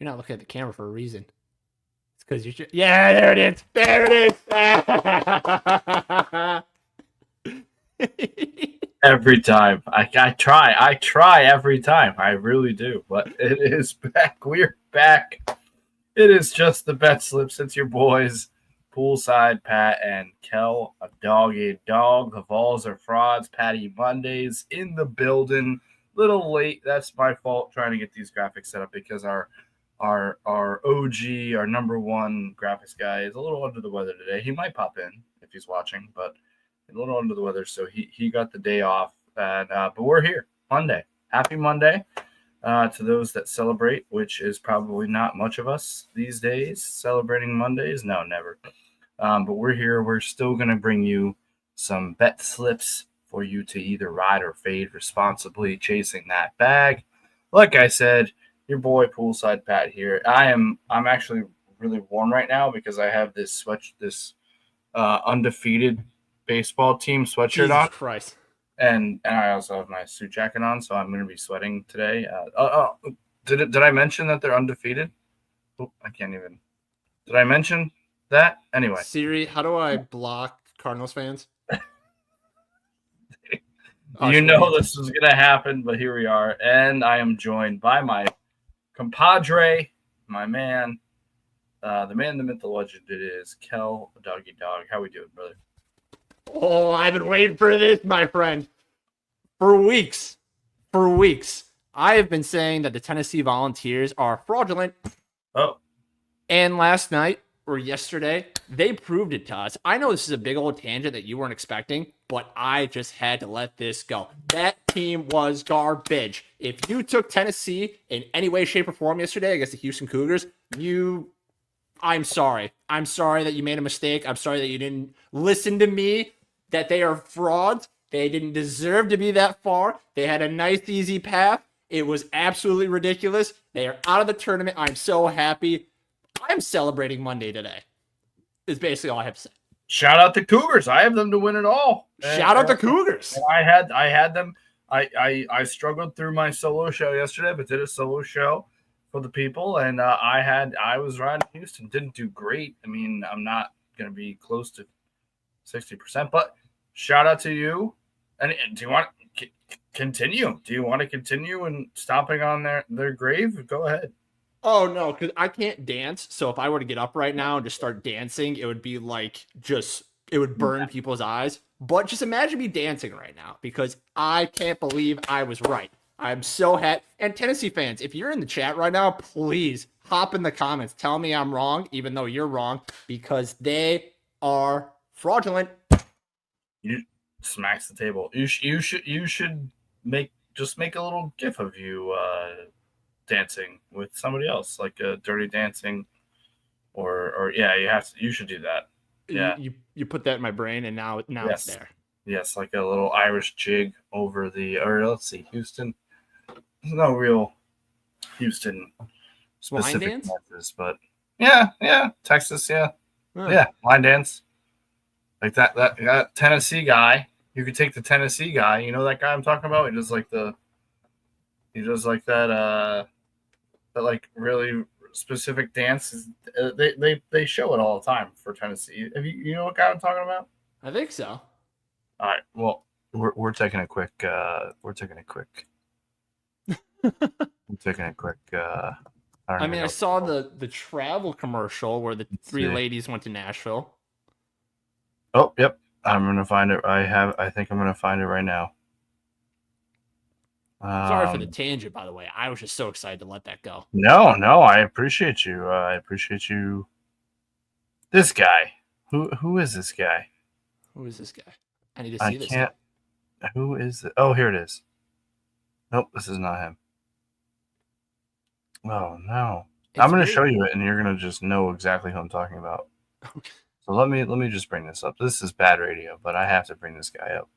You're not looking at the camera for a reason. It's because you should. Yeah, there it is. There it is. Every time. I try every time. I really do. But it is back. We're back. It is just the bet slips. It's your boys, Poolside Pat and Kel, a dog eat dog. The Vols are frauds. Patty Mondays in the building. Little late. That's my fault trying to get these graphics set up because our OG, our number one graphics guy, is a little under the weather today. He might pop in if he's watching, but a little under the weather, so he got the day off. And but we're here Monday. Happy Monday to those that celebrate, which is probably not much of us these days celebrating Mondays. No, never. But we're here. We're still going to bring you some bet slips for you to either ride or fade responsibly, chasing that bag. Like I said, your boy Poolside Pat here. I'm actually really warm right now because I have this undefeated baseball team sweatshirt Jesus on. Christ. And I also have my suit jacket on, so I'm going to be sweating today. Did I mention that they're undefeated? Oh, I can't even. Did I mention that? Anyway. Siri, how do I block Cardinals fans? You know this was going to happen, but here we are. And I am joined by my compadre, my man, the man, the myth, the legend. It is Kel, Doggy Dog. How we doing, brother? Oh, I've been waiting for this, my friend. For weeks. I have been saying that the Tennessee Volunteers are fraudulent. Oh. And last night, or yesterday, they proved it to us. I know this is a big old tangent that you weren't expecting, but I just had to let this go. That team was garbage. If you took Tennessee in any way, shape, or form yesterday against the Houston Cougars, I'm sorry. I'm sorry that you made a mistake. I'm sorry that you didn't listen to me, that they are frauds. They didn't deserve to be that far. They had a nice, easy path. It was absolutely ridiculous. They are out of the tournament. I'm so happy. I'm celebrating Monday today. Is basically all I have to say. Shout out the Cougars. I have them to win it all. Shout out the Cougars. I had them. I struggled through my solo show yesterday, but did a solo show for the people, and I was riding Houston. Didn't do great. I mean, I'm not going to be close to 60%, but shout out to you. And do you want to continue? Do you want to continue and stomping on their grave? Go ahead. Oh, no, because I can't dance. So if I were to get up right now and just start dancing, it would be like it would burn people's eyes. But just imagine me dancing right now because I can't believe I was right. I'm so happy. And Tennessee fans, if you're in the chat right now, please hop in the comments. Tell me I'm wrong, even though you're wrong, because they are fraudulent. You smacks the table. You should make a little gif of you dancing with somebody else, like a Dirty Dancing, or yeah, you should do that. Yeah, you put that in my brain, and now yes. It's there. Yes, like a little Irish jig over let's see, Houston. There's no real Houston specific dances, but yeah, Texas, yeah, line dance, like that Tennessee guy. You could take the Tennessee guy. You know that guy I'm talking about. He does like that like really specific dances. They show it all the time for Tennessee. You know what guy I'm talking about? I think so. All right. Well, we're taking a quick. We're taking a quick. I saw the travel commercial where the three ladies went to Nashville. Oh, yep. I'm gonna find it. I think I'm gonna find it right now. Sorry for the tangent, by the way. I was just so excited to let that go. No, I appreciate you. I appreciate you. This guy. Who is this guy? Who is this guy? I need to see this. Who is it? Oh, here it is. Nope, this is not him. Oh no. I'm going to show you it, and you're going to just know exactly who I'm talking about. Okay. So let me just bring this up. This is bad radio, but I have to bring this guy up.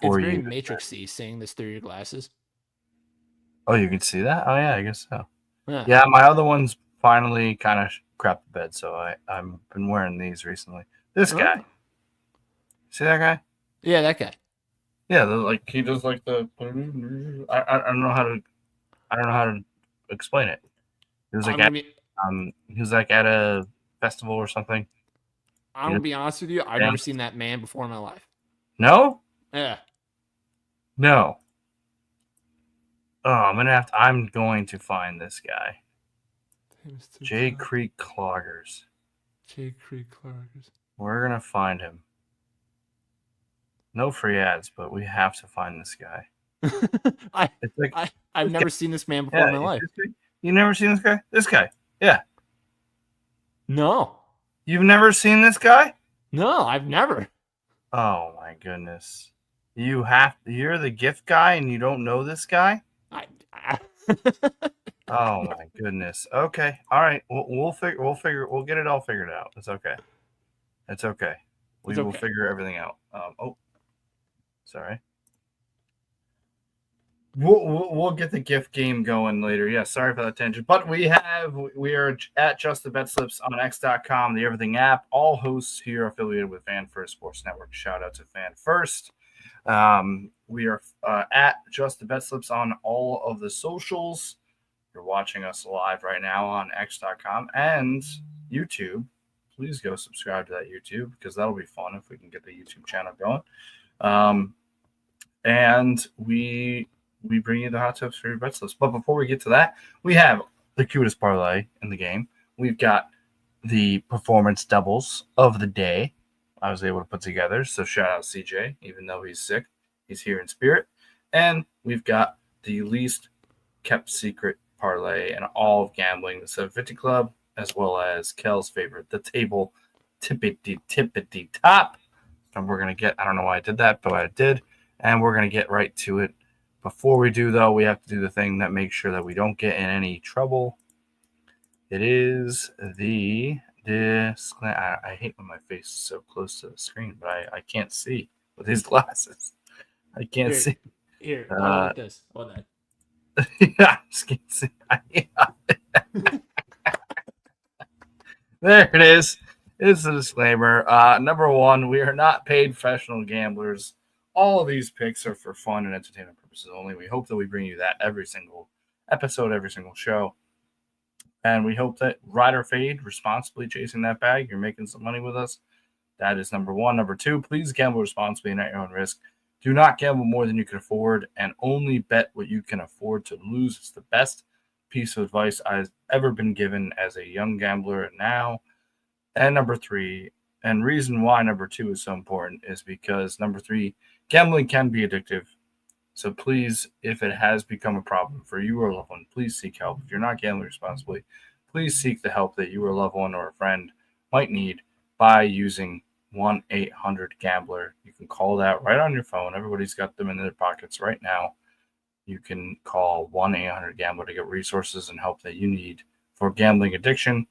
It's very Matrix-y, seeing this through your glasses. Oh, you can see that? Oh, yeah, I guess so. Yeah, my other one's finally kind of crap the bed, so I've been wearing these recently. This guy. See that guy? Yeah, that guy. Yeah, like he does like the. I don't know how to explain it. He was I'm like gonna at be a festival or something. I'm gonna be honest with you. I've never Dance. seen that man before in my life. No, Yeah. no. Oh, I'm going to find this guy. Jay Creek Cloggers. Jay Creek Clarkers. We're gonna find him. No free ads, but we have to find this guy. I It's like I've this never guy. seen this man before Yeah, in my life. you never seen this guy? This guy. Yeah. No. You've never seen this guy? No, I've never. Oh my goodness. You're the gift guy and you don't know this guy? I Oh my goodness. Okay. All right. We'll get it all figured out. It's okay. It's okay. We It's will okay. figure everything out. Sorry. We'll get the gift game going later. Yeah, sorry for that tangent. But we are at Just the Bet Slips on X.com, the Everything app. All hosts here are affiliated with Fan First Sports Network. Shout out to Fan First. We are at Just the Bet Slips on all of the socials. You're watching us live right now on X.com and YouTube. Please go subscribe to that YouTube because that'll be fun if we can get the YouTube channel going. And we bring you the hot tips for your bet slips. But before we get to that, we have the cutest parlay in the game. We've got the performance doubles of the day I was able to put together. So shout out CJ, even though he's sick, he's here in spirit. And we've got the least kept secret parlay in all of gambling, the 750 Club, as well as Kel's favorite, the table tippity top. And we're going to get, I don't know why I did that, but I did. And we're going to get right to it. Before we do, though, we have to do the thing that makes sure that we don't get in any trouble. It is the disclaimer. I hate when my face is so close to the screen, but I can't see with these glasses. I can't see. Here, look at this. Hold that. Yeah, I just can't see. There it is. It's a disclaimer. Number one, we are not paid professional gamblers. All of these picks are for fun and entertainment purposes only. We hope that we bring you that every single episode, every single show. And we hope that ride or fade, responsibly chasing that bag. You're making some money with us. That is number one. Number two, please gamble responsibly and at your own risk. Do not gamble more than you can afford and only bet what you can afford to lose. It's the best piece of advice I've ever been given as a young gambler now. And number three, and reason why number two is so important is because number three, gambling can be addictive. So please, if it has become a problem for you or a loved one, please seek help. If you're not gambling responsibly, please seek the help that you or a loved one or a friend might need by using 1-800-GAMBLER. You can call that right on your phone. Everybody's got them in their pockets right now. You can call 1-800-GAMBLER to get resources and help that you need for gambling addiction.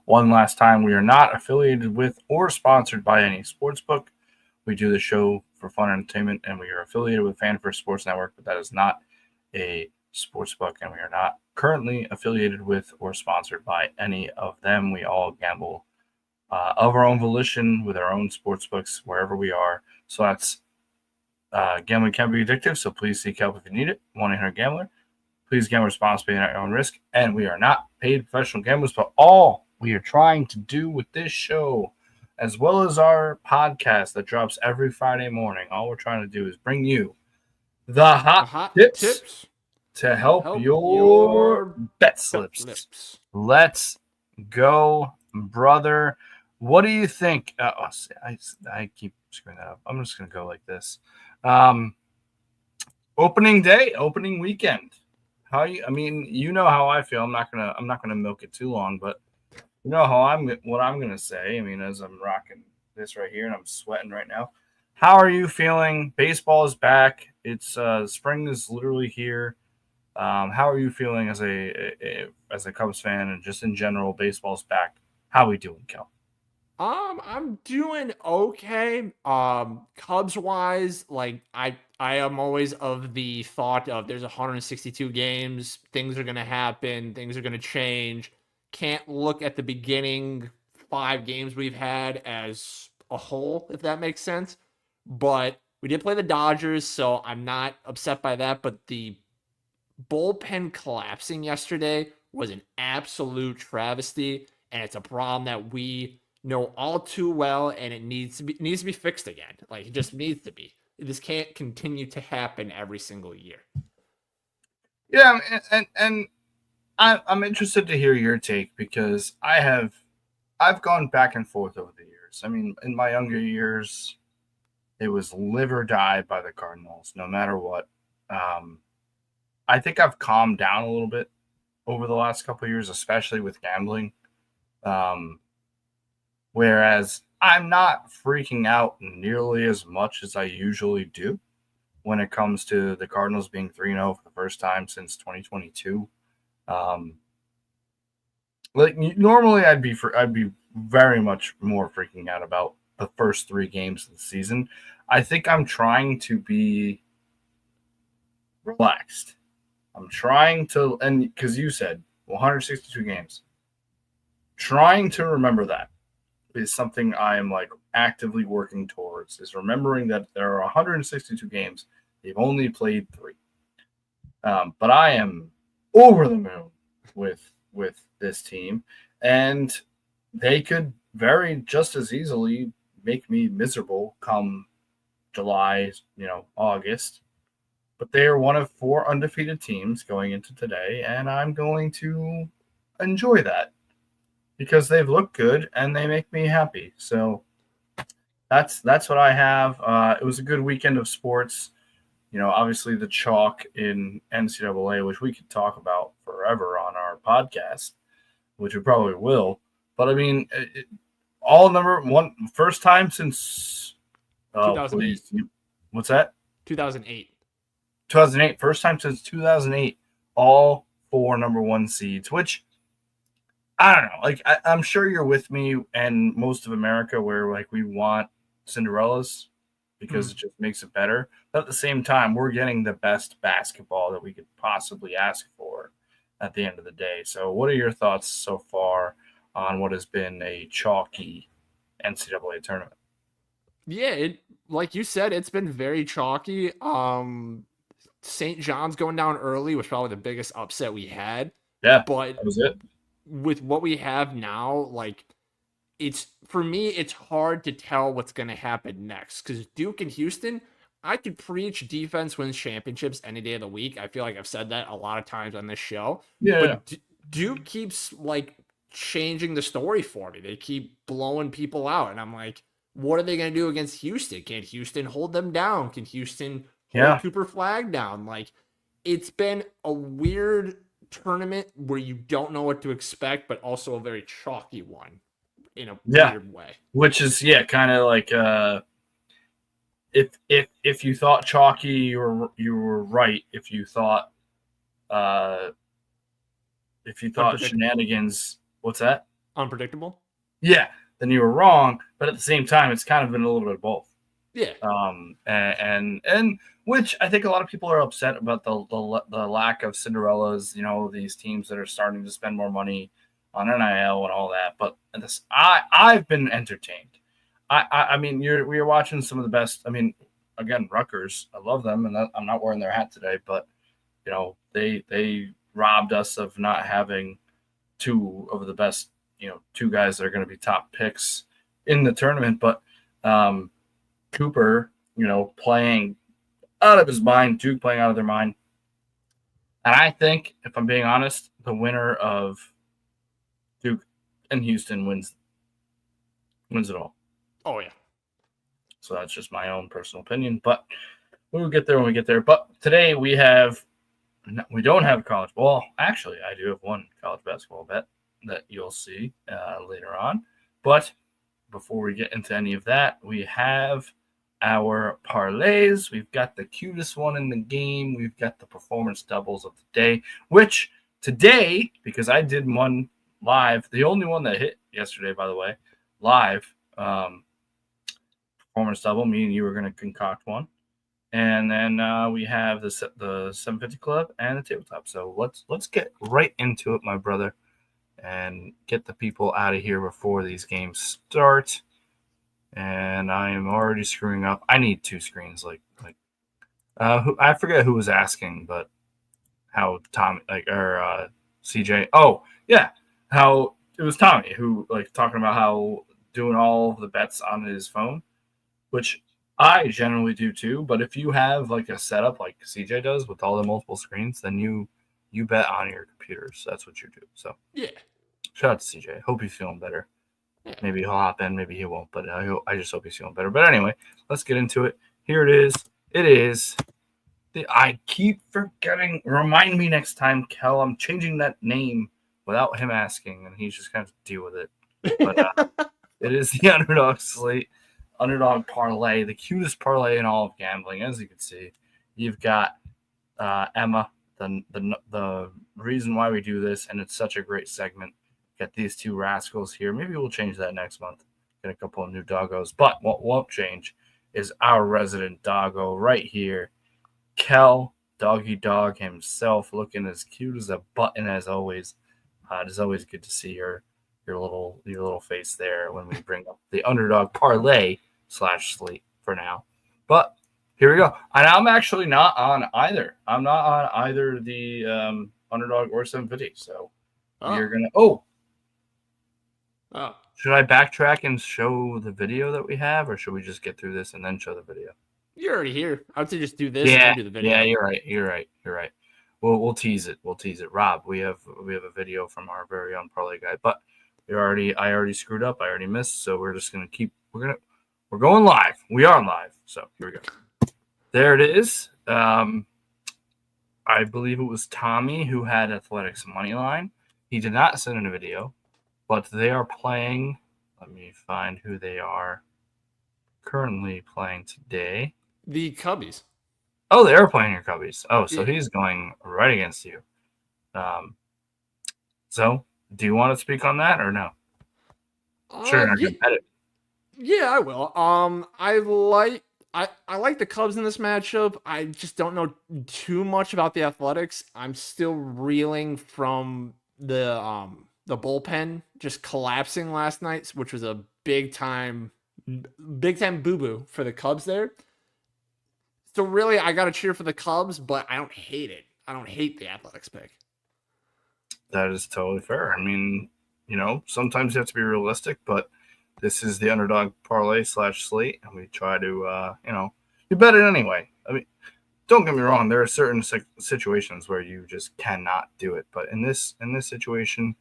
One last time, we are not affiliated with or sponsored by any sportsbook. We do the show for fun and entertainment, and we are affiliated with Fan First Sports Network, but that is not a sportsbook, and we are not currently affiliated with or sponsored by any of them. We all gamble of our own volition with our own sportsbooks wherever we are. So that's gambling can be addictive, so please seek help if you need it. 1-800-GAMBLER. Please gamble responsibly and at your own risk. And we are not paid professional gamblers, but all we are trying to do with this show, as well as our podcast that drops every Friday morning, all we're trying to do is bring you the hot tips to help your bet slips. Let's go, brother. What do you think? I keep screwing that up. I'm just going to go like this. Opening day, opening weekend. You know how I feel. I'm not gonna milk it too long, but you know what I'm gonna say. I mean, as I'm rocking this right here and I'm sweating right now. How are you feeling? Baseball is back. It's spring is literally here. How are you feeling as a Cubs fan and just in general? Baseball's back. How are we doing, Kel? I'm doing okay. Cubs wise, like I am always of the thought of there's 162 games, things are gonna happen, things are gonna change. Can't look at the beginning 5 games we've had as a whole, if that makes sense. But we did play the Dodgers, so I'm not upset by that. But the bullpen collapsing yesterday was an absolute travesty, and it's a problem that we know all too well, and it needs to be fixed again. Like, it just needs to be. This can't continue to happen every single year. Yeah, and I'm interested to hear your take because I've gone back and forth over the years. I mean, in my younger years, it was live or die by the Cardinals, no matter what. I think I've calmed down a little bit over the last couple of years, especially with gambling. Whereas I'm not freaking out nearly as much as I usually do when it comes to the Cardinals being 3-0 for the first time since 2022. Like normally I'd be very much more freaking out about the first 3 games of the season. I think I'm trying to be relaxed. I'm trying to, and because you said 162 games, trying to remember that is something I am like actively working towards, is remembering that there are 162 games. They've only played 3. But I am over the moon with this team, and they could very just as easily make me miserable come July, August. But they are one of 4 undefeated teams going into today, and I'm going to enjoy that because they've looked good and they make me happy. So that's what I have. It was a good weekend of sports. Obviously the chalk in NCAA, which we could talk about forever on our podcast, which we probably will. But I mean, all number one, first time since 2008. What's that? 2008. 2008, first time since 2008, all 4 number 1 seeds, which I don't know. Like, I'm sure you're with me and most of America where, like, we want Cinderellas because it just makes it better. But at the same time, we're getting the best basketball that we could possibly ask for at the end of the day. So what are your thoughts so far on what has been a chalky NCAA tournament? Yeah, like you said, it's been very chalky. St. John's going down early was probably the biggest upset we had. Yeah, but that was it. With what we have now, like, for me, it's hard to tell what's going to happen next because Duke and Houston, I could preach defense wins championships any day of the week. I feel like I've said that a lot of times on this show. Yeah. But Duke keeps like changing the story for me. They keep blowing people out, and I'm like, what are they going to do against Houston? Can Houston hold them down? Can Houston hold Cooper Flag down? Like, it's been a weird tournament where you don't know what to expect, but also a very chalky one in a weird way. Which is kind of like if you thought chalky, you were right. If you thought shenanigans, what's that? Unpredictable. Yeah, then you were wrong. But at the same time, it's kind of been a little bit of both. Yeah. And which I think a lot of people are upset about the lack of Cinderellas. These teams that are starting to spend more money on NIL and all that. But I've been entertained. I mean, we were watching some of the best. I mean, again, Rutgers. I love them, and I'm not wearing their hat today, but they robbed us of not having 2 of the best. 2 guys that are going to be top picks in the tournament. But Cooper, playing out of his mind, Duke playing out of their mind. And I think, if I'm being honest, the winner of Duke and Houston wins it all. Oh, yeah. So that's just my own personal opinion, but we'll get there when we get there. But today we don't have college. Well, actually, I do have one college basketball bet that you'll see later on. But before we get into any of that, we have our parlays. We've got the cutest one in the game. We've got the performance doubles of the day, which today, because I did one live, the only one that hit yesterday, by the way, live, performance double. Me and you were going to concoct one. And then we have the 750 Club and the tabletop. So let's get right into it, my brother, and get the people out of here before these games start. And I am already screwing up. I need 2 screens. I forget who was asking, but how CJ. Oh, yeah. How it was Tommy who like talking about how doing all of the bets on his phone, which I generally do too. But if you have like a setup like CJ does with all the multiple screens, then you bet on your computers. So that's what you do. So Yeah. shout out to CJ. Hope he's feeling better. Yeah. Maybe he'll hop in, maybe he won't. But I just hope he's feeling better. But anyway, let's get into it. Here it is. It is. I keep forgetting. Remind me next time, Kel. I'm changing that name without him asking, and he's just going to deal with it. But it is the underdog slate, underdog parlay, the cutest parlay in all of gambling, as you can see. You've got Emma, the reason why we do this, and it's such a great segment. Got these two rascals here. Maybe we'll change that next month. Get a couple of new doggos. But what won't change is our resident doggo right here, Kel, Doggy Dog himself, looking as cute as a button as always. It is always good to see your little face there when we bring up the underdog parlay / slate for now. But here we go. And I'm actually not on either. I'm not on either the underdog or 750. So we're gonna. Oh, should I backtrack and show the video that we have, or should we just get through this and then show the video? You're already here. I would say just do this and then do the video. Yeah, you're right. We'll tease it. Rob, we have a video from our very own parlay guy, but I already screwed up. I already missed, so we're just gonna we're going live. We are live. So here we go. There it is. I believe it was Tommy who had Athletics money line. He did not send in a video, but they are playing. Let me find who they are currently playing today. The Cubbies. Oh, they are playing your Cubbies. Oh, so Yeah. he's going right against you. So do you want to speak on that or no? Sure, you're not Yeah, gonna bet it. yeah, I will. I like the Cubs in this matchup. I just don't know too much about the Athletics. I'm still reeling from the bullpen just collapsing last night, which was a big time boo-boo for the Cubs there. So really, I got to cheer for the Cubs, but I don't hate it. I don't hate the Athletics pick. That is totally fair. I mean, sometimes you have to be realistic, but this is the underdog parlay / slate, and we try to, you bet it anyway. I mean, don't get me wrong. There are certain situations where you just cannot do it, but in this situation,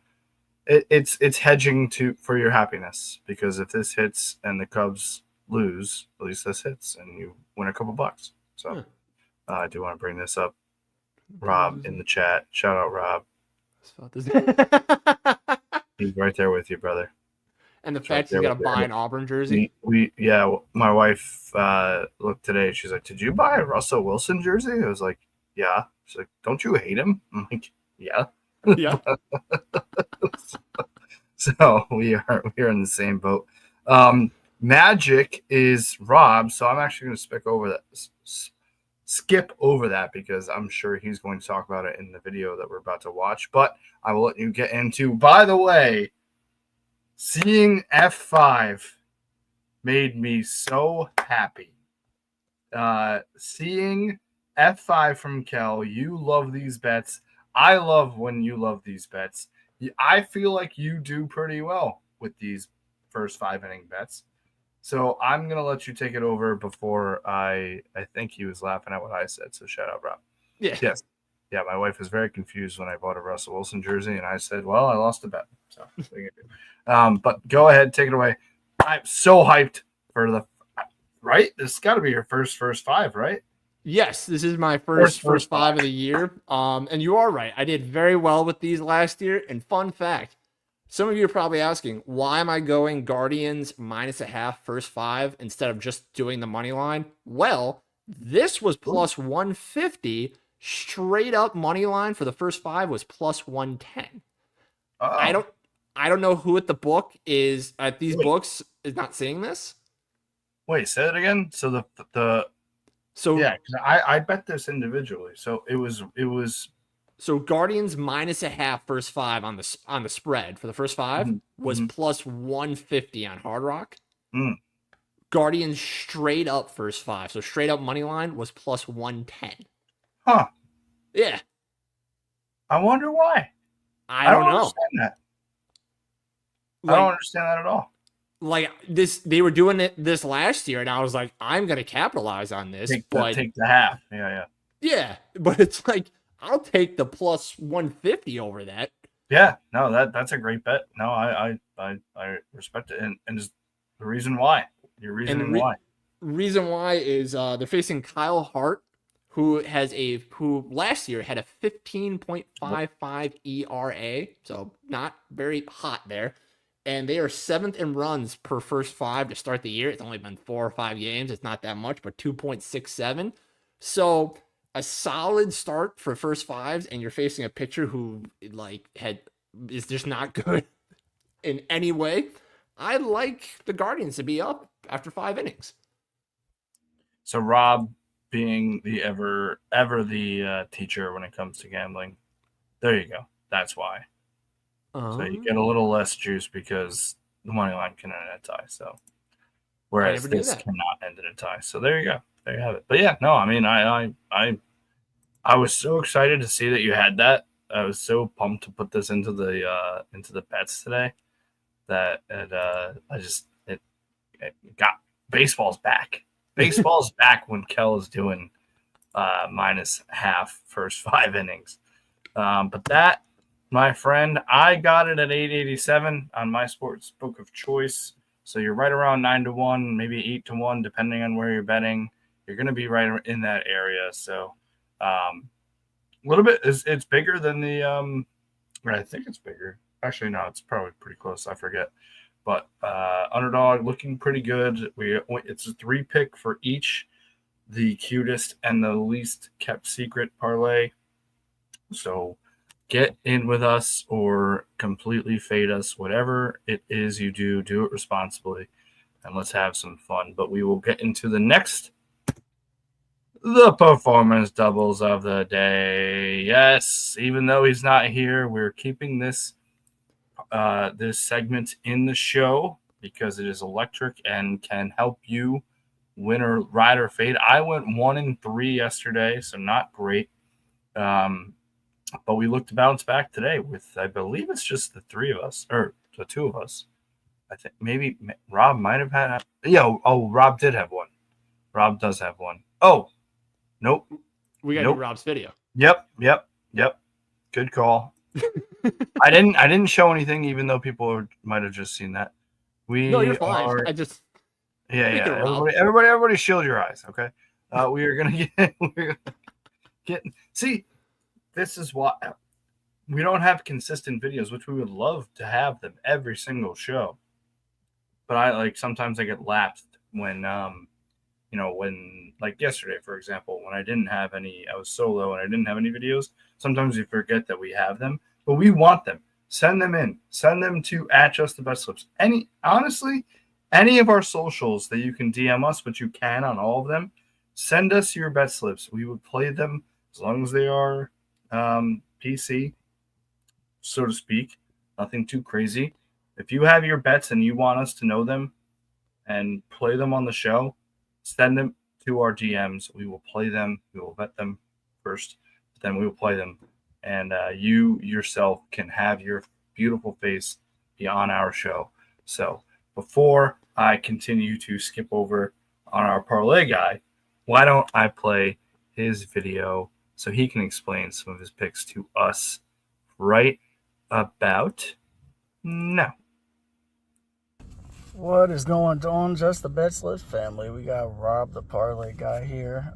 it's hedging for your happiness, because if this hits and the Cubs lose, at least this hits and you win a couple bucks. So I do want to bring this up. Rob in the chat. Shout out, Rob. He's right there with you, brother. And the fact he's got to buy an Auburn jersey. My wife looked today. She's like, "Did you buy a Russell Wilson jersey?" I was like, "Yeah." She's like, "Don't you hate him?" I'm like, "Yeah." Yeah. So we are in the same boat. Magic is Rob, so I'm actually going to skip over that because I'm sure he's going to talk about it in the video that we're about to watch. But I will let you get into. By the way, seeing F5 made me so happy. Seeing F5 from Kel, you love these bets. I love when you love these bets. I feel like you do pretty well with these first 5 inning bets. So I'm going to let you take it over before I think he was laughing at what I said. So shout out, Rob. Yeah. Yes. Yeah, my wife was very confused when I bought a Russell Wilson jersey, and I said, well, I lost a bet. So but go ahead, take it away. I'm so hyped for right? This has got to be your first 5, right? Yes, this is my first 5 of the year. And you are right. I did very well with these last year. And fun fact, some of you are probably asking, why am I going Guardians -0.5 first 5 instead of just doing the money line? Well, this was plus 150. Straight up money line for the first 5 was plus 110. Oh. I don't know who at the book is at these books is not seeing this. Wait, say it again. So so yeah, I bet this individually. So it was. So Guardians -0.5 first 5 on the spread for the first 5 was plus 150 on Hard Rock. Guardians straight up first 5, so straight up money line was plus 110. Huh? Yeah. I wonder why. I I don't don't know. understand that. I don't Like, understand that at all. they were doing this last year, and I was like, I'm gonna capitalize on this, but Take the half. Yeah, yeah. yeah, but it's like I'll take the plus 150 over that. Yeah, no, that's a great bet. No, I respect it, and just the reason why. Your And the reasoning why. reason why is they're facing Kyle Hart, who last year had a 15.55 ERA, so not very hot there. And they are seventh in runs per first five to start the year. It's only been 4 or 5 games. It's not that much, but 2.67. So a solid start for first fives, and you're facing a pitcher who is just not good in any way. I like the Guardians to be up after 5 innings. So Rob, being the ever the teacher when it comes to gambling, there you go. That's why. So you get a little less juice because the money line can end in a tie. So whereas this cannot end in a tie. So there you go. There you have it. But yeah, no, I mean, I was so excited to see that you had that. I was so pumped to put this into the bets today that it got baseball's back. Baseball's back when Kel is doing minus half first 5 innings. But that, my friend, I got it at 887 on my sports book of choice. So you're right around 9-1, maybe 8-1, depending on where you're betting. You're going to be right in that area. So a little bit, it's bigger than the, I think it's bigger. Actually, no, it's probably pretty close. I forget. But underdog looking pretty good. It's a 3-pick for each, the cutest and the least kept secret parlay. So get in with us or completely fade us. Whatever it is you do it responsibly, and let's have some fun. But we will get into the performance doubles of the day. Yes, even though he's not here, we're keeping this segment in the show because it is electric and can help you win or ride or fade. I went 1-3 yesterday, so not great. But we look to bounce back today with, I believe it's just the three of us, or the two of us. I think maybe Rob might have had. Rob did have one. Rob does have one. Oh, nope. We got to do Rob's video. Yep. Good call. I didn't show anything, even though people might have just seen that. No, you're fine. Everybody, shield your eyes, okay? We are gonna get. See, this is why we don't have consistent videos, which we would love to have them every single show. But sometimes I get lapsed when when like yesterday, for example, when I was solo and I didn't have any videos. Sometimes you forget that we have them. But we want them. Send them in. Send them to @JustTheBetSlips. Any of our socials that you can DM us, but you can on all of them, send us your bet slips. We would play them as long as they are PC, so to speak. Nothing too crazy. If you have your bets and you want us to know them and play them on the show, send them to our DMs. We will play them. We will bet them first. Then we will play them. And you yourself can have your beautiful face be on our show. So before I continue to skip over on our parlay guy, why don't I play his video so he can explain some of his picks to us right about now. What is going on, Just the Bet Slips family? We got Rob, the parlay guy here.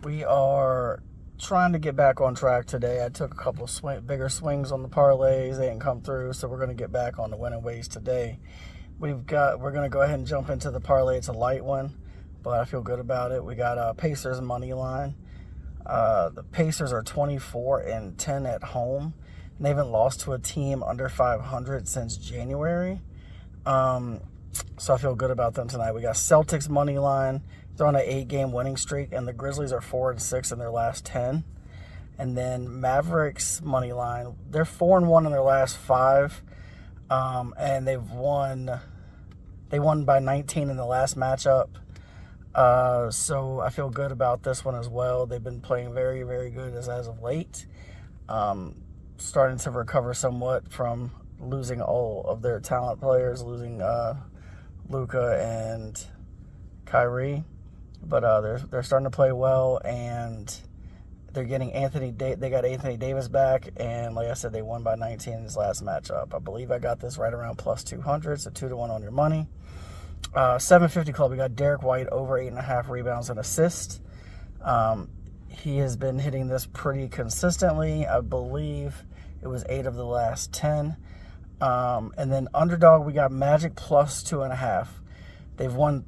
We are trying to get back on track today. I took a couple of bigger swings on the parlays. They didn't come through, so we're going to get back on the winning ways today. We're going to go ahead and jump into the parlay. It's a light one, but I feel good about it. We got Pacers money line. The Pacers are 24-10 at home, and they haven't lost to a team under 500 since January. So I feel good about them tonight. We got Celtics money line. They're on an 8-game winning streak, and the Grizzlies are 4-6 in their last 10. And then Mavericks money line. They're 4-1 in their last 5, and they won by 19 in the last matchup. So I feel good about this one as well. They've been playing very, very good as of late. starting to recover somewhat from losing all of their talent players, losing Luka and Kyrie. But they're starting to play well, and they're getting they got Anthony Davis back, and like I said, they won by 19 in his last matchup. I believe I got this right around plus 200, so 2-1 on your money. 750 club, we got Derek White over 8.5 rebounds and assists. He has been hitting this pretty consistently. I believe it was 8 of the last 10. And then underdog, we got Magic plus 2.5. They've won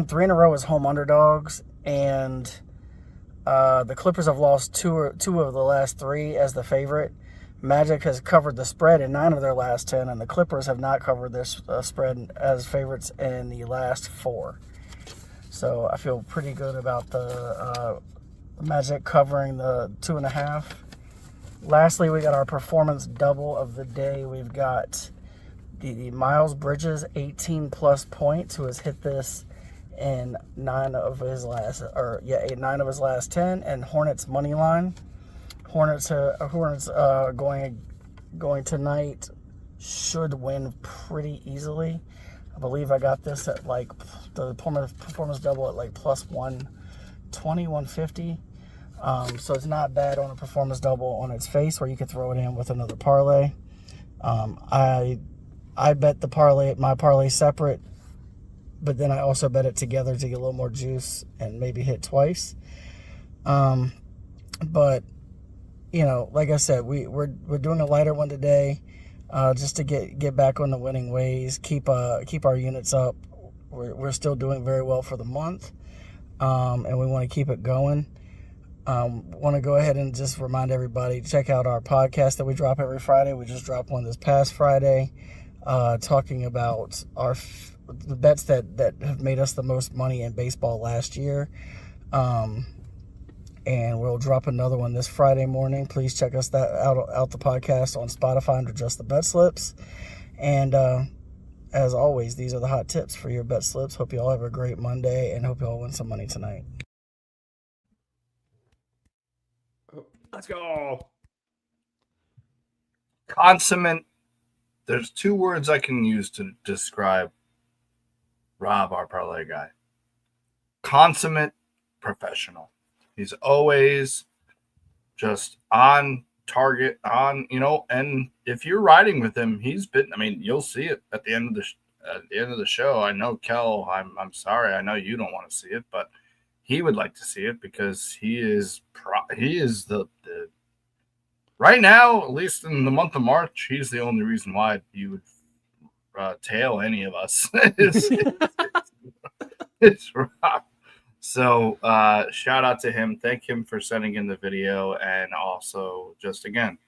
3 in a row as home underdogs, and the Clippers have lost two of the last 3 as the favorite. Magic has covered the spread in 9 of their last 10, and the Clippers have not covered this spread as favorites in the last 4. So I feel pretty good about the Magic covering the 2.5. Lastly, we got our performance double of the day. We've got the Miles Bridges 18+ points, who has hit this in 9 of his last 10, and Hornets money line. Hornets going tonight should win pretty easily. I believe I got this at like the performance double at like plus 120, 150. So it's not bad on a performance double on its face, where you could throw it in with another parlay. I bet my parlay separate, but then I also bet it together to get a little more juice and maybe hit twice. But like I said, we're doing a lighter one today, just to get back on the winning ways, keep our units up. We're still doing very well for the month, and we want to keep it going. Want to go ahead and just remind everybody, check out our podcast that we drop every Friday. We just dropped one this past Friday, talking about the bets that have made us the most money in baseball last year. And we'll drop another one this Friday morning. Please check us out the podcast on Spotify under Just the Bet Slips. And as always, these are the hot tips for your bet slips. Hope you all have a great Monday, and hope you all win some money tonight. Let's go. Consummate. There's 2 words I can use to describe Rob, our parlay guy. Consummate professional. He's always just on target, and if you're riding with him, you'll see it at the end of the show. I know, Kel, I'm sorry, I know you don't want to see it, but he would like to see it, because he is the right now, at least in the month of March, he's the only reason why you would tail any of us. It's Rob. So shout out to him. Thank him for sending in the video, and also just again,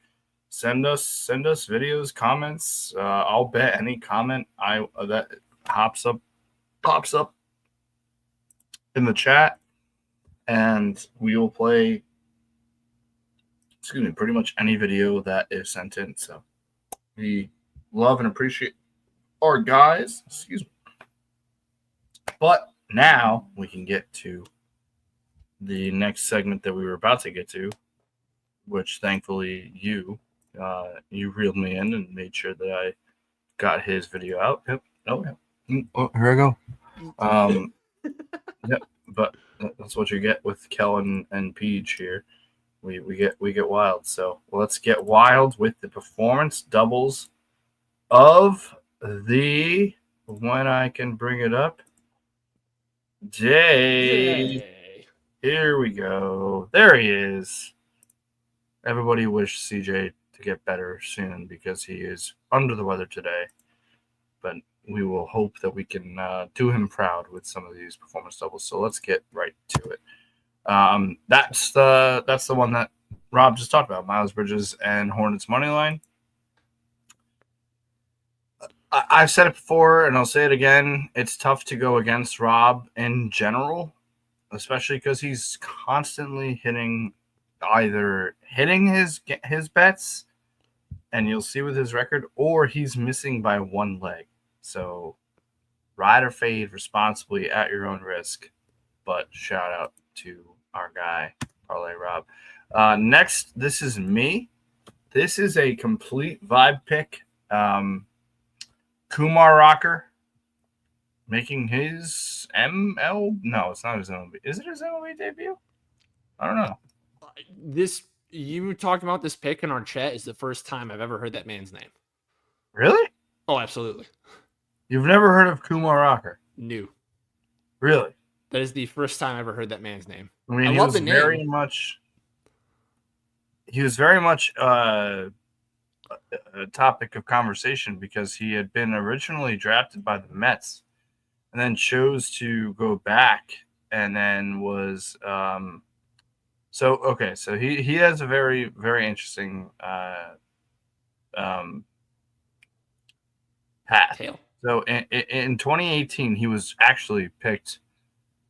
send us videos, comments. I'll bet any comment that pops up in the chat, and we will play pretty much any video that is sent in. So we love and appreciate our guys. But now we can get to the next segment that we were about to get to, which thankfully you reeled me in and made sure that I got his video out. Yep. Oh, yeah. Oh, here I go. Yep. But that's what you get with Kellen and Peach here. We get wild. So let's get wild with the performance doubles of the, when I can bring it up, day. Yay. Here we go. There he is. Everybody wish CJ to get better soon, because he is under the weather today. But we will hope that we can do him proud with some of these performance doubles. So let's get right to it. That's the one that Rob just talked about, Miles Bridges and Hornets money line. I've said it before, and I'll say it again. It's tough to go against Rob in general, especially because he's constantly hitting his bets, and you'll see with his record, or he's missing by one leg. So ride or fade responsibly at your own risk. But shout out to our guy, Parlay Rob. Next, this is me. This is a complete vibe pick. Kumar Rocker making his No, it's not his MLB. Is it his MLB debut? I don't know. You talked about this pick in our chat is the first time I've ever heard that man's name. Really? Oh, absolutely. You've never heard of Kumar Rocker? New. Really? That is the first time I ever heard that man's name. I mean, I he love was the name. very much. He was very much a topic of conversation because he had been originally drafted by the Mets, and then chose to go back, and then was So he has a very, very interesting path. Tail. So in 2018, he was actually picked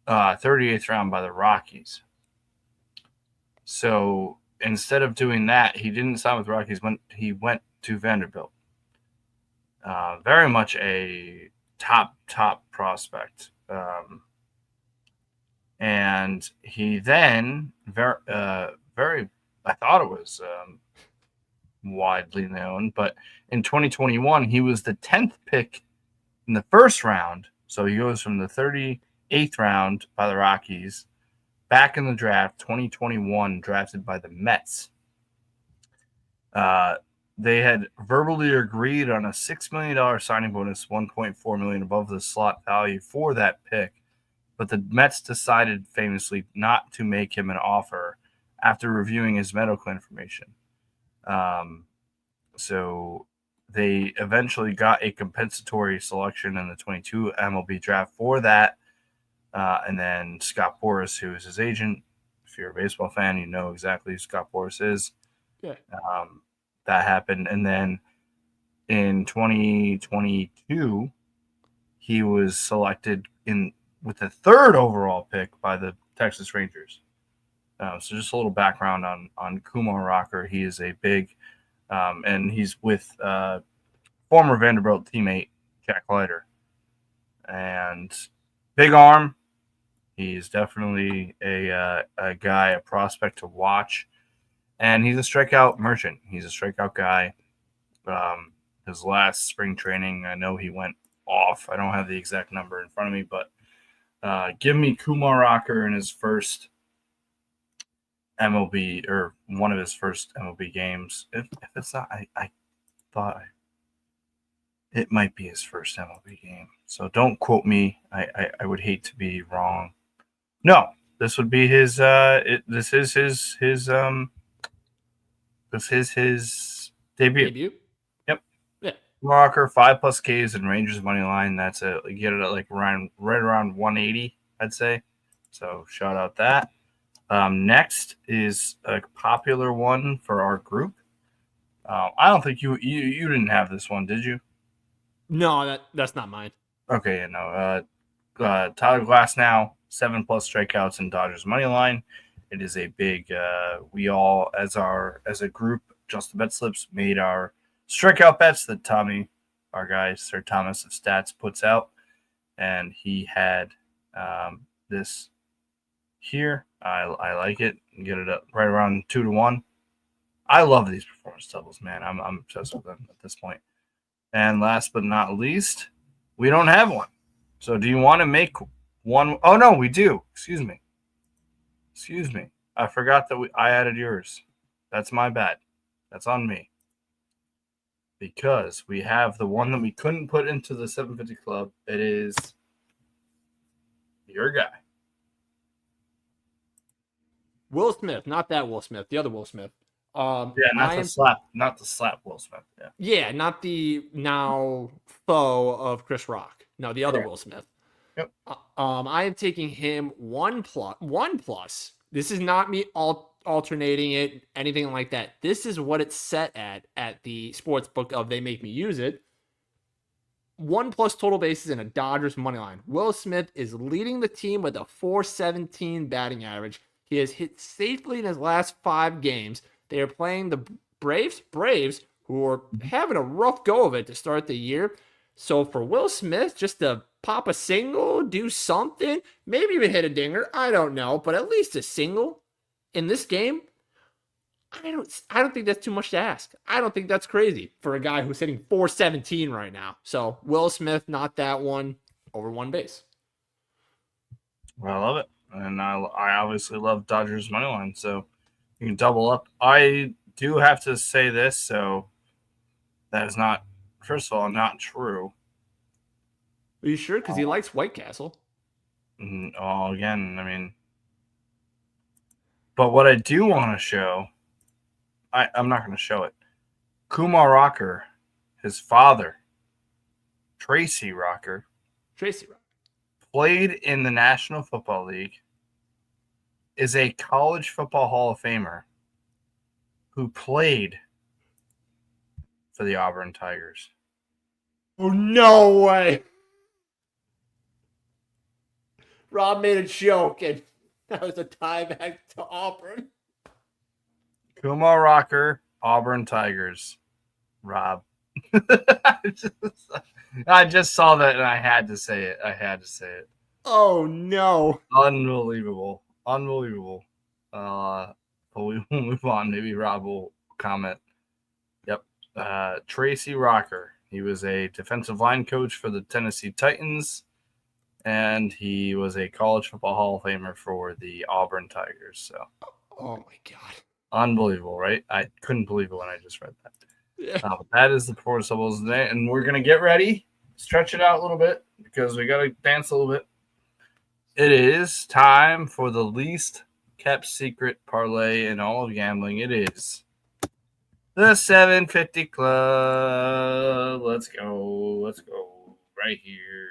38th round by the Rockies. So instead of doing that, he didn't sign with the Rockies. He went to Vanderbilt. Very much a top prospect. And he then very I thought it was widely known, but in 2021 he was the 10th pick in the first round. So he goes from the 38th round by the Rockies back in the draft, 2021, drafted by the Mets. They had verbally agreed on a $6 million signing bonus, $1.4 million above the slot value for that pick. But the Mets decided famously not to make him an offer after reviewing his medical information. So they eventually got a compensatory selection in the 22 MLB draft for that. And then Scott Boras, who is his agent, if you're a baseball fan, you know exactly who Scott Boras is. Yeah. That happened. And then in 2022, he was selected with the 3rd overall pick by the Texas Rangers. So just a little background on Kumar Rocker. He is a big, and he's with former Vanderbilt teammate Jack Leiter. And big arm. He's definitely a guy, a prospect to watch. And he's a strikeout merchant. He's a strikeout guy. His last spring training, I know he went off. I don't have the exact number in front of me, but give me Kumar Rocker in his first MLB, or one of his first MLB games. If it's not, I thought it might be his first MLB game. So don't quote me. I would hate to be wrong. No, this would be his. This is his debut. Yep. Yeah. Rocker 5+ Ks and Rangers money line. That's you get it at like right around 180, I'd say. So shout out that. Next is a popular one for our group. I don't think you didn't have this one, did you? No, that's not mine. Okay, no. Tyler Glasnow, 7+ strikeouts in Dodgers money line. It is a big. We all, as a group, Just the Bet Slips, made our strikeout bets that Tommy, our guy Sir Thomas of Stats, puts out, and he had this here. I like it. Get it up right around 2-1. I love these performance doubles, man. I'm obsessed with them at this point. And last but not least, we don't have one. So do you want to make one? Oh no, we do. Excuse me. I forgot that I added yours. That's my bad. That's on me. Because we have the one that we couldn't put into the 750 Club. It is your guy. Will Smith, not that Will Smith, the other Will Smith. Not the slap Will Smith. Yeah, not the now foe of Chris Rock. No, the other Will Smith. Yep. I am taking him 1+. This is not me alternating it, anything like that. This is what it's set at the sports book of They Make Me Use It. 1+ total bases in a Dodgers money line. Will Smith is leading the team with a .417 batting average. He has hit safely in his last 5 games. They are playing the Braves, who are having a rough go of it to start the year. So for Will Smith, just to pop a single, do something, maybe even hit a dinger, I don't know, but at least a single in this game, I don't think that's too much to ask. I don't think that's crazy for a guy who's hitting 417 right now. So Will Smith, not that one, over one base. I love it. And I obviously love Dodgers money line, so you can double up. I do have to say this, so that is not, first of all, not true. Are you sure? Because he likes White Castle. Oh, again, I mean, but what I do want to show, I'm not going to show it. Kumar Rocker, his father, Tracy Rocker, Tracy Rock. played in the National Football League, is a college football Hall of Famer who played for the Auburn Tigers. Oh, no way. Rob made a joke, and that was a tie back to Auburn. Kumar Rocker, Auburn Tigers. Rob. I just saw that and I had to say it. Oh, no. Unbelievable. But we will move on. Maybe Rob will comment. Yep. Tracy Rocker. He was a defensive line coach for the Tennessee Titans, and he was a college football Hall of Famer for the Auburn Tigers. So, oh my God. Unbelievable, right? I couldn't believe it when I just read that. Yeah. But that is the Florida Subbles today, and we're going to get ready, stretch it out a little bit because we got to dance a little bit. It is time for the least kept secret parlay in all of gambling. It is the 750 Club. Let's go right here.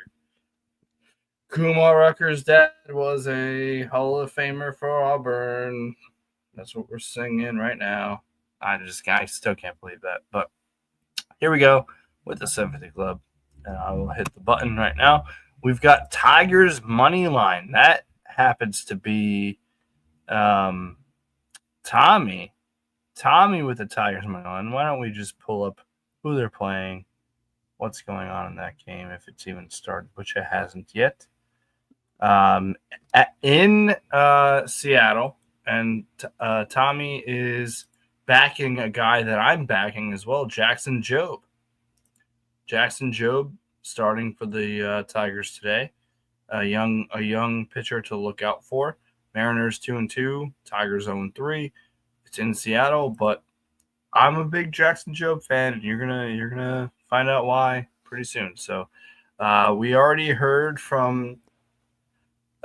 Kumar Rucker's dad was a Hall of Famer for Auburn. That's what we're singing right now. I still can't believe that. But here we go with the 750 Club. And I will hit the button right now. We've got Tigers money line. That happens to be Tommy. Tommy with the Tigers money line. Why don't we just pull up who they're playing, what's going on in that game, if it's even started, which it hasn't yet. In Seattle, and Tommy is backing a guy that I'm backing as well, Jackson Jobe. Jackson Jobe starting for the Tigers today. A young pitcher to look out for. Mariners 2-2, Tigers 0-3. It's in Seattle, but I'm a big Jackson Jobe fan, and you're gonna find out why pretty soon. So we already heard from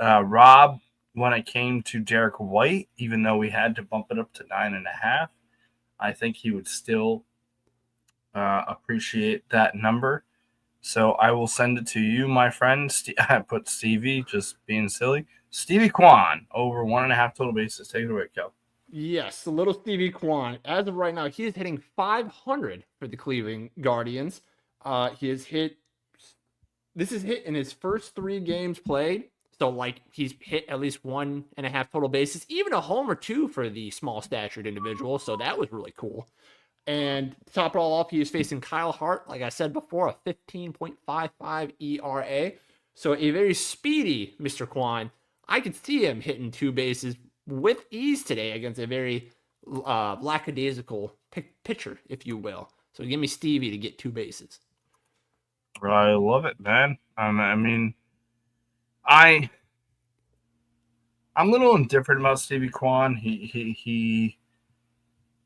Rob when it came to Derek White, even though we had to bump it up to 9.5. I think he would still appreciate that number. So I will send it to you, my friend. I put Stevie, just being silly. Stevie Kwan, over 1.5 total bases. Take it away, Kel. Yes, the little Stevie Kwan. As of right now, he is hitting 500 for the Cleveland Guardians. He has hit. This is hit in his first 3 games played. So, like, he's hit at least 1.5 total bases, even a home or 2 for the small statured individual. So that was really cool. And to top it all off, he is facing Kyle Hart, like I said before, a 15.55 ERA. So a very speedy Mr. Kwan. I could see him hitting 2 bases with ease today against a very lackadaisical pitcher, if you will. So give me Stevie to get 2 bases. I love it, man. I mean, I'm a little indifferent about Stevie Kwan. He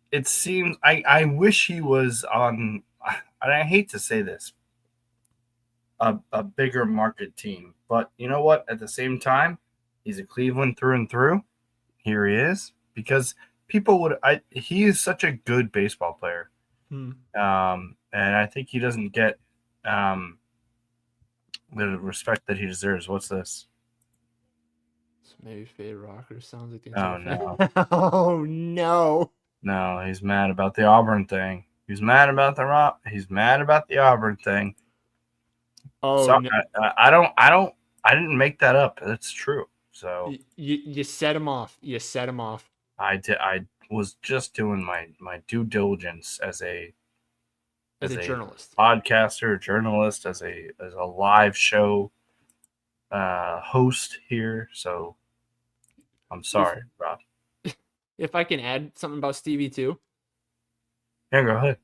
it seems I wish he was on, and I hate to say this, a bigger market team. But you know what? At the same time, he's a Cleveland through and through. Here he is, because people would. He is such a good baseball player, and I think he doesn't get the respect that he deserves. What's this? Maybe Fade Rocker sounds like the no. Oh no. No, he's mad about the Auburn thing. He's mad about the Auburn thing. Oh, so, no. I didn't make that up. That's true. So you set him off. You set him off. I did. I was just doing my due diligence as a journalist, podcaster, journalist, as a live show host here. So I'm sorry, Rob. if I can add something about Stevie too. Yeah, go ahead.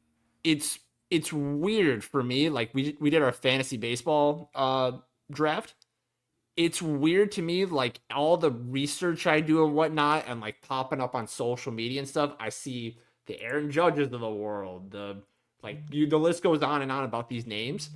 It's it's weird for me. Like we did our fantasy baseball draft. It's weird to me, like all the research I do and whatnot, and like popping up on social media and stuff. I see the Aaron Judges of the world, the list goes on and on about these names.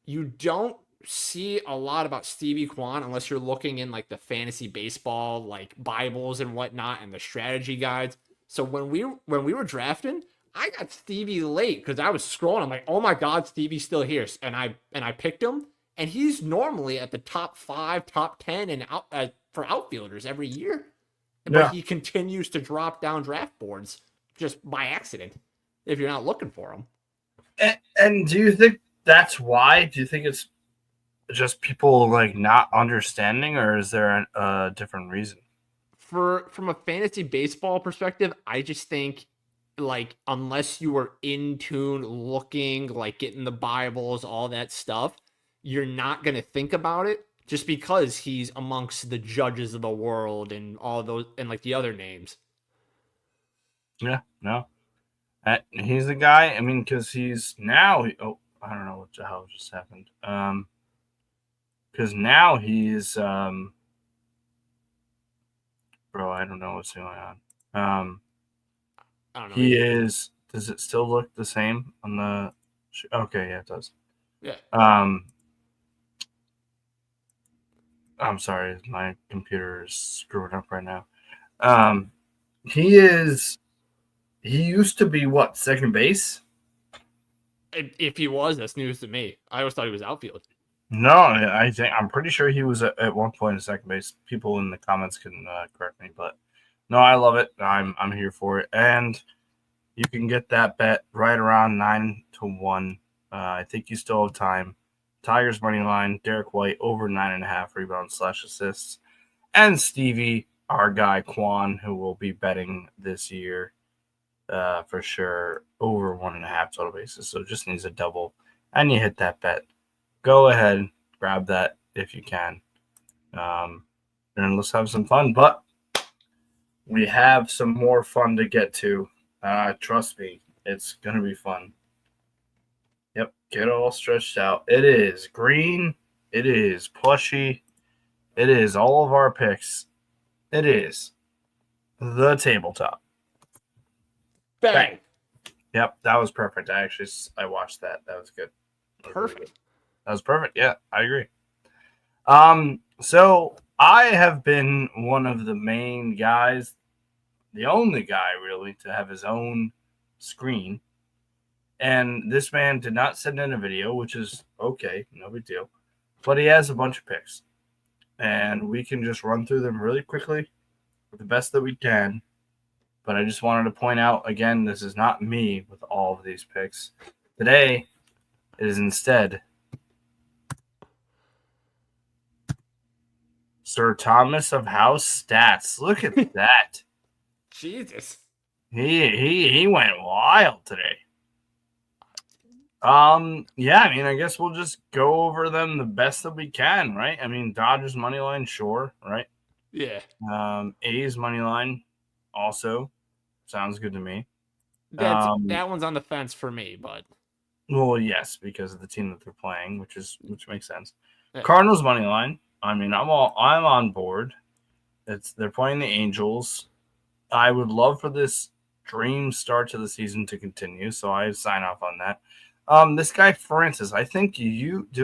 You don't see a lot about Stevie Kwan unless you're looking in like the fantasy baseball like Bibles and whatnot and the strategy guides. So when we were drafting, I got Stevie late because I was scrolling. I'm like, oh my god, Stevie's still here, and I picked him, and he's normally at the top 5, top 10, and out for outfielders every year, but Yeah. he continues to drop down draft boards just by accident if you're not looking for him. And do you think that's why? Do you think it's just people like not understanding, or is there a different reason? From a fantasy baseball perspective, I just think like unless you are in tune looking, like getting the Bibles, all that stuff, you're not gonna think about it just because he's amongst the judges of the world and all those and like the other names. Yeah, no. He's the guy. I mean, because he's now. Oh, I don't know what the hell just happened. Because now he's bro. I don't know what's going on. I don't know. He is. Does it still look the same on the? Okay, yeah, it does. Yeah. I'm sorry, my computer is screwing up right now. He is. He used to be what, second base? If he was, that's news to me. I always thought he was outfield. No, I'm pretty sure he was at one point at second base. People in the comments can correct me, but no, I love it. I'm here for it, and you can get that bet right around 9-1. I think you still have time. Tigers money line, Derek White over 9.5 rebounds/assists, and Stevie, our guy Kwan, who will be betting this year for sure, over 1.5 total bases. So just needs a double, and you hit that bet. Go ahead, grab that if you can, and let's have some fun. But we have some more fun to get to. Trust me, it's gonna be fun. Yep, get all stretched out. It is green. It is plushy. It is all of our picks. It is the tabletop. Bang. Yep, that was perfect. I watched that. That was good. Perfect. That was perfect. Yeah, I agree. So I have been one of the main guys, the only guy really to have his own screen. And this man did not send in a video, which is okay, no big deal. But he has a bunch of picks. And we can just run through them really quickly with the best that we can. But I just wanted to point out, again, this is not me with all of these picks. Today, it is instead Sir Thomas of House Stats. Look at that. Jesus. He went wild today. Yeah, I mean, I guess we'll just go over them the best that we can, right? I mean, Dodgers money line, sure, right? Yeah. A's money line also sounds good to me. That one's on the fence for me, but Well, yes, because of the team that they're playing, which makes sense. Yeah. Cardinals money line. I mean, I'm on board. They're playing the Angels. I would love for this dream start to the season to continue, so I sign off on that. This guy Francis, I think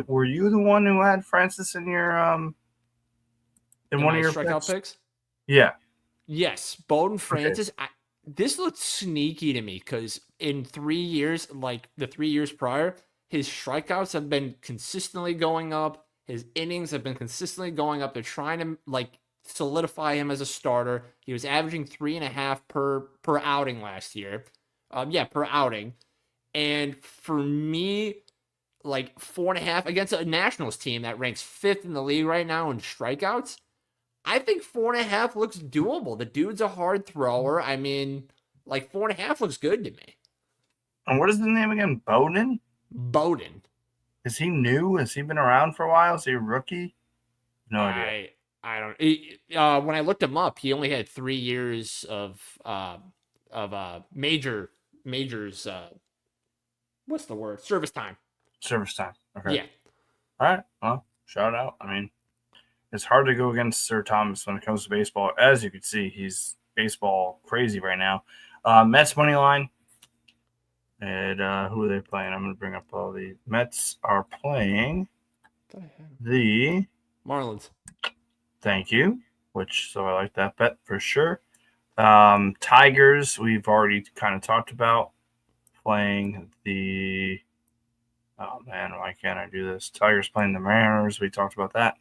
were you the one who had Francis in your in one of your strikeout picks? Yeah. Yes, Bowden Francis. Okay. This looked sneaky to me because in 3 years, like the 3 years prior, his strikeouts have been consistently going up. His innings have been consistently going up. They're trying to like solidify him as a starter. He was averaging 3.5 per outing last year. Per outing. And for me, like 4.5 against a Nationals team that ranks 5th in the league right now in strikeouts, I think 4.5 looks doable. The dude's a hard thrower. I mean, like 4.5 looks good to me. And what is the name again? Bowden? Bowden. Is he new? Has he been around for a while? Is he a rookie? No idea. I don't. When I looked him up, he only had 3 years of majors. What's the word? Service time. Service time. Okay. Yeah. All right. Well, shout out. I mean, it's hard to go against Sir Thomas when it comes to baseball. As you can see, he's baseball crazy right now. Mets money line. And who are they playing? I'm going to bring up all the Mets are playing the Marlins. Thank you. So I like that bet for sure. Tigers, we've already kind of talked about playing the. Oh man, why can't I do this? Tigers playing the Mariners. We talked about that.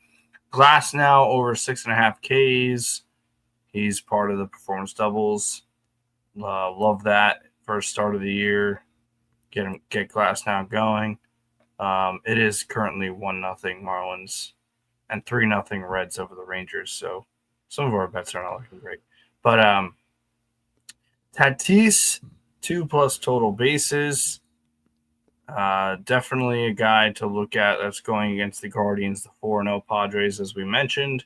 Glass now over 6.5 Ks. He's part of the performance doubles. Love that first start of the year. Get Glass now going. It is currently 1-0 Marlins and 3-0 Reds over the Rangers. So some of our bets are not looking great. But Tatis 2+ total bases. Definitely a guy to look at that's going against the Guardians, the 4-0 Padres, as we mentioned.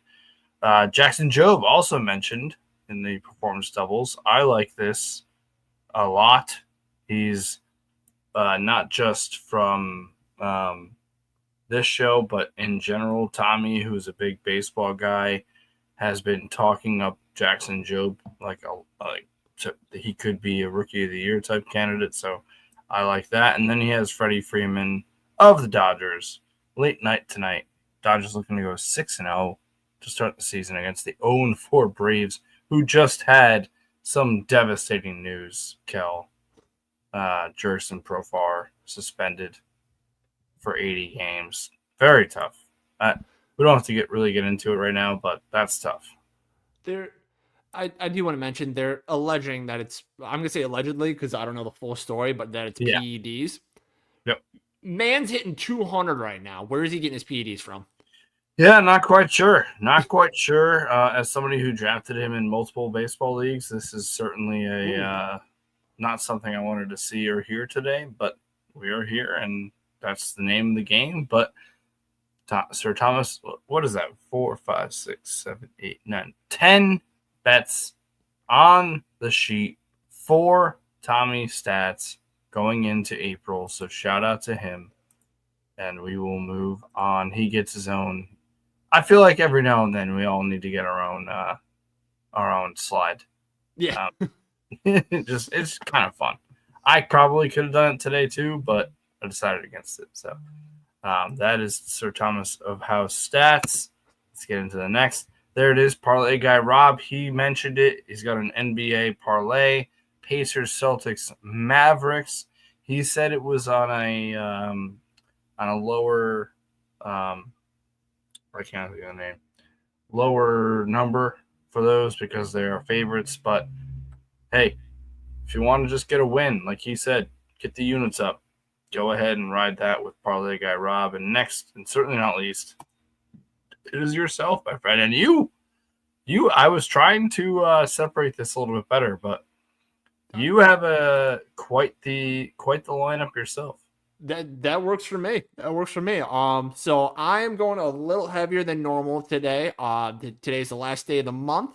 Jackson Jobe also mentioned in the performance doubles. I like this a lot. He's not just from this show, but in general. Tommy, who's a big baseball guy, has been talking up Jackson Jobe so he could be a Rookie of the Year type candidate. So I like that. And then he has Freddie Freeman of the Dodgers. Late night tonight. Dodgers looking to go 6-0 to start the season against the 0-4 Braves, who just had some devastating news, Kel. Jerson Profar suspended for 80 games. Very tough. We don't have to really get into it right now, but that's tough. I do want to mention they're alleging that it's. I'm gonna say allegedly because I don't know the full story, but that it's PEDs. Yep. Man's hitting 200 right now. Where is he getting his PEDs from? Yeah, not quite sure. Not quite sure. As somebody who drafted him in multiple baseball leagues, this is certainly not something I wanted to see or hear today, but we are here, and that's the name of the game. But Sir Thomas, what is that? 4, 5, 6, 7, 8, 9, 10 bets on the sheet for Tommy Stats going into April. So shout out to him, and we will move on. He gets his own. I feel like every now and then we all need to get our own slide. Yeah. It's kind of fun. I probably could have done it today too, but I decided against it. So that is Sir Thomas of House Stats. Let's get into the next. There it is, parlay guy Rob. He mentioned it. He's got an NBA parlay. Pacers, Celtics, Mavericks. He said it was on a lower I can't think of the name. Lower number for those because they are favorites. But hey, if you want to just get a win, like he said, get the units up. Go ahead and ride that with parlay guy Rob. And next, and certainly not least, it is yourself, my friend. And you, I was trying to separate this a little bit better, but you have quite the lineup yourself. That works for me. That works for me. So I am going a little heavier than normal today. Today's the last day of the month.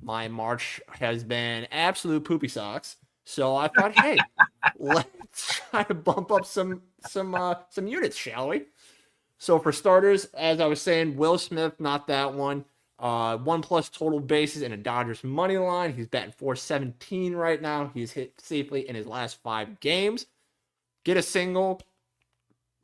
My March has been absolute poopy socks. So I thought, hey, let's try to bump up some units, shall we? So for starters, as I was saying, Will Smith, not that one. 1+ total bases and a Dodgers money line. He's batting .417 right now. He's hit safely in his last 5 games. Get a single,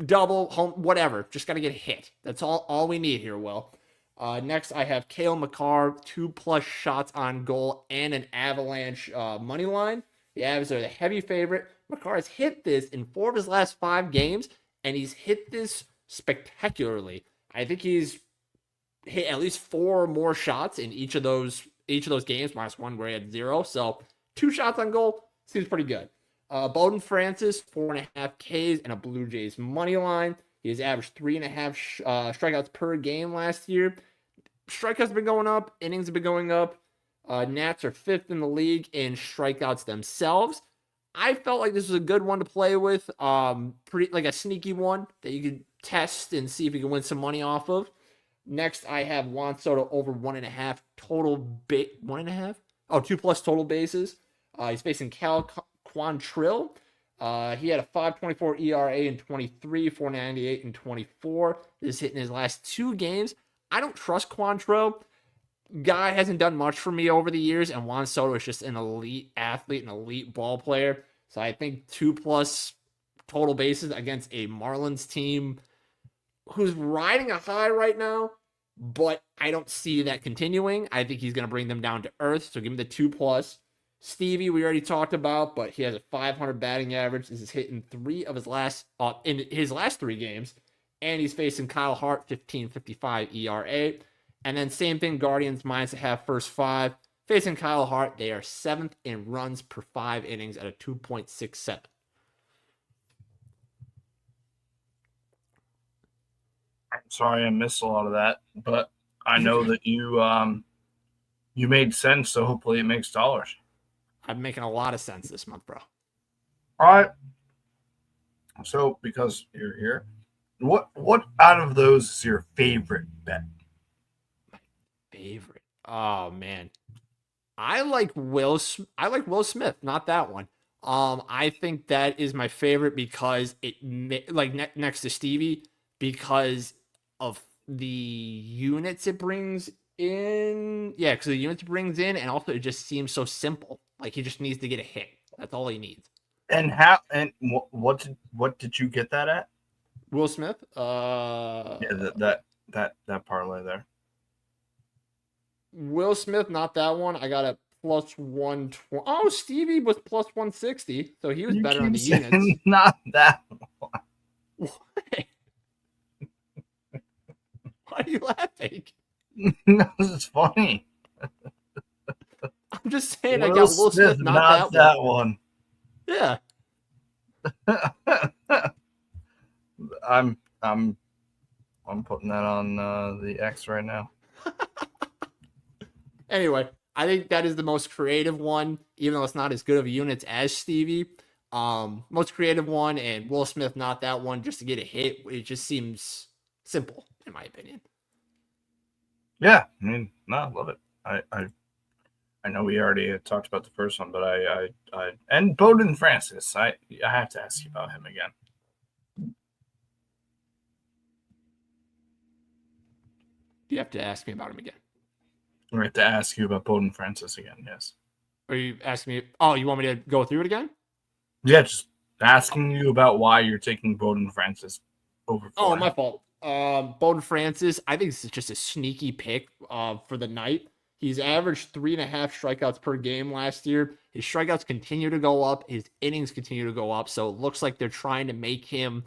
double, home, whatever. Just got to get a hit. That's all we need here, Will. Next, I have Cale Makar, 2+ shots on goal and an Avalanche money line. The Avs are the heavy favorite. Makar has hit this in 4 of his last 5 games, and he's hit this spectacularly. I think he's hit at least 4 more shots in each of those games, minus 1 where he had 0. So 2 shots on goal seems pretty good. Bowden Francis, 4.5 Ks and a Blue Jays money line. He has averaged 3.5 strikeouts per game last year. Strikeouts have been going up. Innings have been going up. Nats are 5th in the league in strikeouts themselves. I felt like this was a good one to play with. Pretty like a sneaky one that you could test and see if you can win some money off of. Next, I have Juan Soto over 1.5 total 1.5. Oh, 2+ total bases. He's facing Cal Quantrill. He had a 5.24 ERA in 23, 4.98 in 24. This is hitting his last 2 games. I don't trust Quantrill. Guy hasn't done much for me over the years, and Juan Soto is just an elite athlete, an elite ball player. So I think 2+ total bases against a Marlins team who's riding a high right now, but I don't see that continuing. I think he's going to bring them down to earth. So give him the 2+. Stevie, we already talked about, but he has a 500 batting average. This is hitting 3 of his last in his last 3 games, and he's facing Kyle Hart, 15.55 ERA. And then same thing, Guardians -0.5 first 5. Facing Kyle Hart, they are 7th in runs per 5 innings at a 2.67. I'm sorry I missed a lot of that, but I know that you made sense, so hopefully it makes dollars. I'm making a lot of sense this month, bro. All right. So because you're here, what out of those is your favorite bet? Favorite? Oh man, I like Will Smith, not that one. I think that is my favorite because next to Stevie, because of the units it brings in. Yeah, because the units it brings in, and also it just seems so simple. Like he just needs to get a hit. That's all he needs. And what did you get that at? Will Smith? Yeah, that parlay there. Will Smith, not that one. I got a +120. Oh, Stevie was +160, so he was better on the units. Not that one. What? Why are you laughing? No, this is funny. I'm just saying I got Will Smith, not that one. Yeah. I'm putting that on the X right now. Anyway, I think that is the most creative one, even though it's not as good of units as Stevie. Most creative one, and Will Smith, not that one, just to get a hit. It just seems simple, in my opinion. Yeah, I mean, no, I love it. I know we already talked about the first one, but I and Bowden Francis. I have to ask you about him again. You have to ask me about him again. We have to ask you about Bowden Francis again. Yes. Are you asking me? Oh, you want me to go through it again? Yeah, just asking you about why you're taking Bowden Francis over. Oh, my fault. Bowden Francis, I think this is just a sneaky pick for the night. He's averaged 3.5 strikeouts per game last year. His strikeouts continue to go up. His innings continue to go up. So it looks like they're trying to make him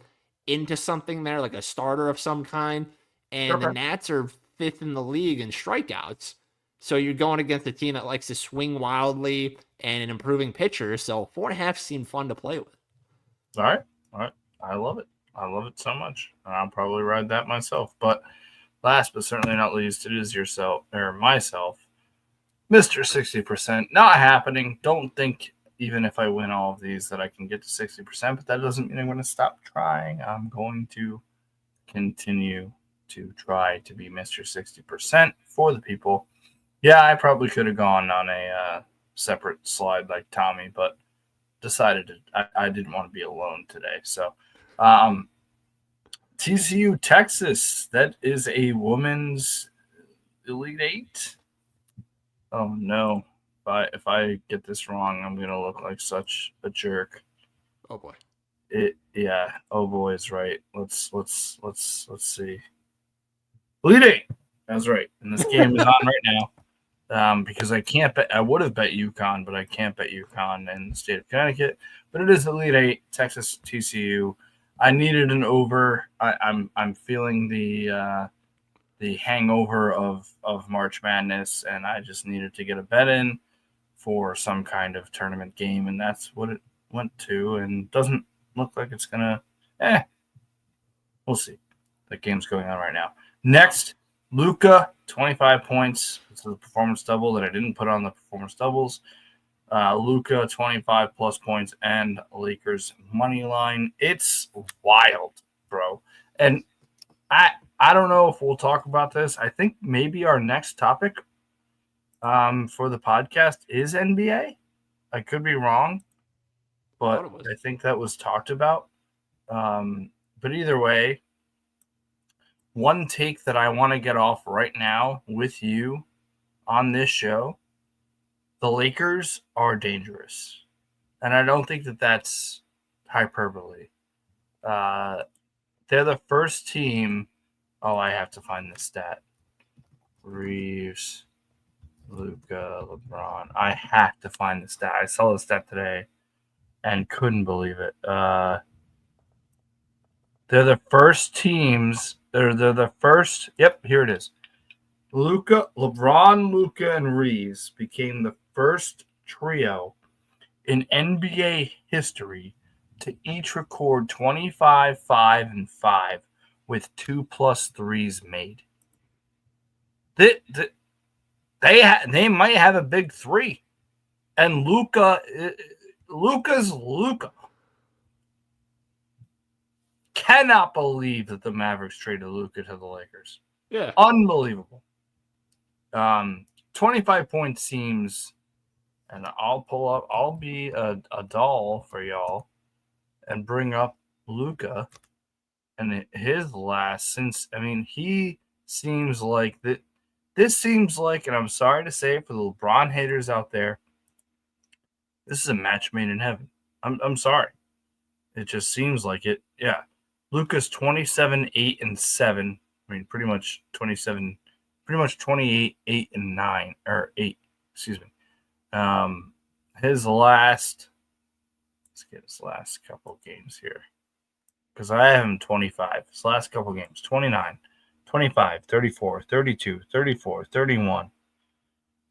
into something there, like a starter of some kind. And the Nats are 5th in the league in strikeouts. So you're going against a team that likes to swing wildly and an improving pitcher. So 4.5 seemed fun to play with. All right. I love it. I love it so much. I'll probably ride that myself. But last but certainly not least, it is myself. Mr. 60%. Not happening. Don't think even if I win all of these that I can get to 60%, but that doesn't mean I'm going to stop trying. I'm going to continue to try to be Mr. 60% for the people. Yeah, I probably could have gone on a separate slide like Tommy, but decided I didn't want to be alone today. So TCU Texas, that is a women's Elite Eight. Oh no! If I get this wrong, I'm gonna look like such a jerk. Oh boy. Yeah. Oh boy is right. Let's see. Elite Eight. That's right. And this game is on right now. Because I can't bet. I would have bet UConn, but I can't bet UConn in the state of Connecticut. But it is Elite Eight, Texas TCU. I needed an over. I'm feeling the hangover of March Madness, and I just needed to get a bet in for some kind of tournament game, and that's what it went to. And doesn't look like it's gonna. We'll see. That game's going on right now. Next, Luka, 25 points. This is a performance double that I didn't put on the performance doubles. Luka, 25 plus points, and Lakers money line. It's wild, bro. And I don't know if we'll talk about this. I think maybe our next topic for the podcast is NBA. I could be wrong, but I think that was talked about. But either way, one take that I want to get off right now with you on this show, the Lakers are dangerous. And I don't think that that's hyperbole. They're the first team. Oh, I have to find the stat. Reeves, Luka, LeBron. I have to find the stat. I saw the stat today and couldn't believe it. They're the first teams. They're the first. Yep, here it is. LeBron, Luka, and Reeves became the first trio in NBA history to each record 25, 5, and 5 with 2+ threes made. They might have a big three. And Luka's Luka. Cannot believe that the Mavericks traded Luka to the Lakers. Yeah. Unbelievable. 25 points seems, and I'll be a doll for y'all and bring up Luka and his last he seems like that. This seems like, and I'm sorry to say it for the LeBron haters out there, this is a match made in heaven. I'm sorry. It just seems like it. Yeah. Luka's 27, 8, and 7. I mean, pretty much 27, pretty much 28, 8, and 9, or 8, excuse me. Let's get his last couple games here. Because I have him 25. His last couple games, 29, 25, 34, 32, 34, 31.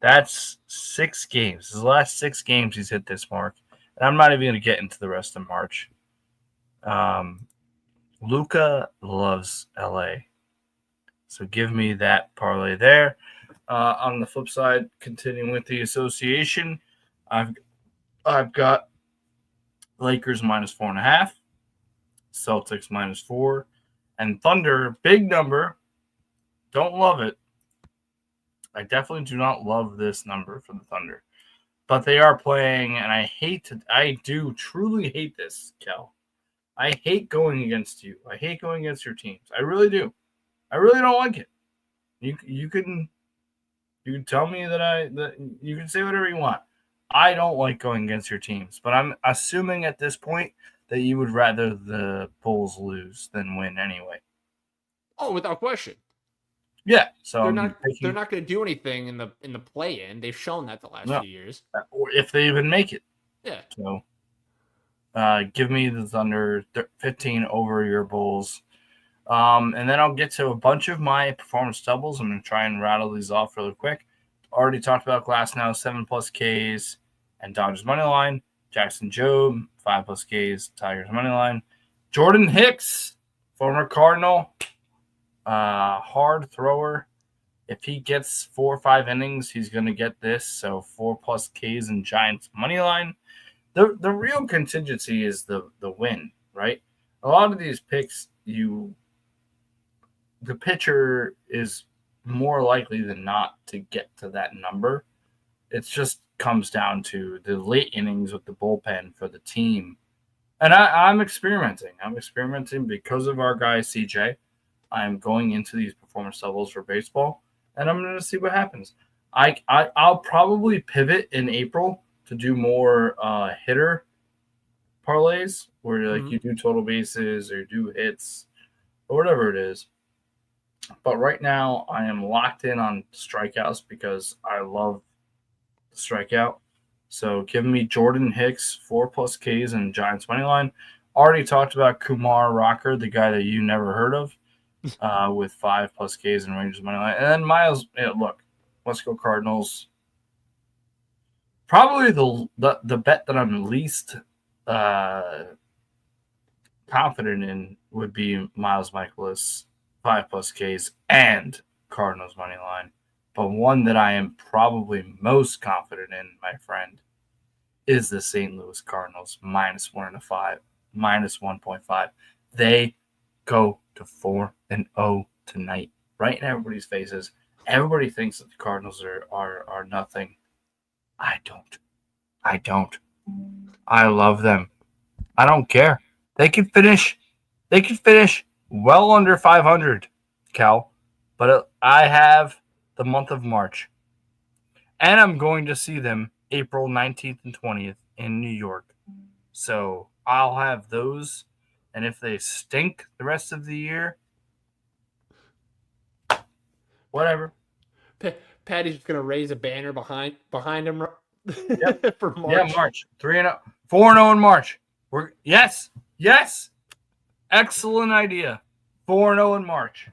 That's 6 games. His last 6 games, he's hit this mark. And I'm not even going to get into the rest of March. Luka loves LA. So give me that parlay there. On the flip side, continuing with the association, I've got Lakers -4.5, Celtics -4, and Thunder, big number. Don't love it. I definitely do not love this number for the Thunder. But they are playing, and I do truly hate this, Kel. I hate going against you. I hate going against your teams. I really do. I really don't like it. You can tell me that you can say whatever you want. I don't like going against your teams, but I'm assuming at this point that you would rather the Bulls lose than win anyway. Oh, without question. Yeah, so they're not going to do anything in the play-in. They've shown that the last few years. Or if they even make it. Yeah. So give me the Thunder 15 over your Bulls. And then I'll get to a bunch of my performance doubles. I'm going to try and rattle these off really quick. Already talked about Glassnow, 7+ Ks and Dodgers money line. Jackson Jobe, 5+ Ks, Tigers money line. Jordan Hicks, former Cardinal, hard thrower. If he gets 4 or 5 innings, he's going to get this. So 4+ Ks and Giants money line. The real contingency is the win, right? A lot of these picks, the pitcher is more likely than not to get to that number. It just comes down to the late innings with the bullpen for the team. And I'm experimenting. I'm experimenting because of our guy, CJ. I'm going into these performance levels for baseball, and I'm going to see what happens. I'll probably pivot in April to do more hitter parlays where you do total bases or you do hits or whatever it is. But right now I am locked in on strikeouts because I love the strikeout. So give me Jordan Hicks, 4+ Ks and Giants money line. Already talked about Kumar Rocker, the guy that you never heard of, with 5+ Ks and Rangers money line. And then Miles, look, let's go Cardinals. Probably the bet that I'm least confident in would be Miles Michaelis, 5+ Ks and Cardinals money line. But one that I am probably most confident in, my friend, is the St. Louis Cardinals -1.5. They go to 4-0 tonight, right in everybody's faces. Everybody thinks that the Cardinals are nothing. I don't. I love them. I don't care. They could finish well under 500, Cal. But I have the month of March. And I'm going to see them April 19th and 20th in New York. So I'll have those. And if they stink the rest of the year, whatever. Patty's just gonna raise a banner behind him for March. Yeah, March 3-0, 4-0 in March. Yes, excellent idea. 4-0 in March.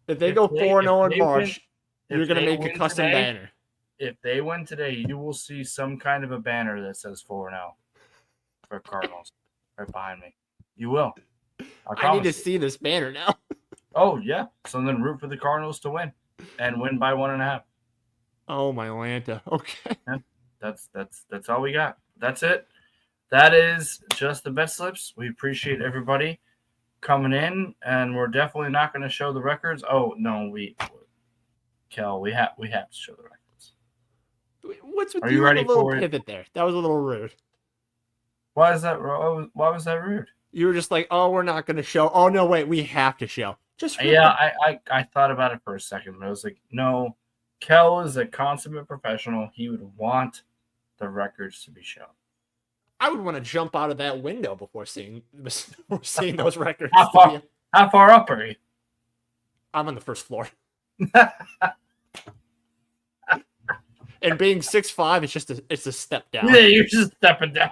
If they go 4-0 in March, you're gonna make a custom today, banner. If they win today, you will see some kind of a banner that says 4-0 for Cardinals right behind me. You will. I need to see this banner now. Oh yeah, so then root for the Cardinals to win and win by 1.5. Oh my Lanta. Okay. Yeah, that's all we got. That's it. That is just the bet slips. We appreciate everybody coming in, and we're definitely not going to show the records. Oh no, Kel, we have to show the records. What's with Are you ready a little for it? pivot there? That was a little rude. Why is that? Why was that rude? You were just like, oh, we're not going to show. Oh no, wait, we have to show. I thought about it for a second, but I was like, no. Kel is a consummate professional. He would want the records to be shown. I would want to jump out of that window before seeing those records. How far up are you? I'm on the first floor. And being 6'5", it's a step down. Yeah, you're just stepping down.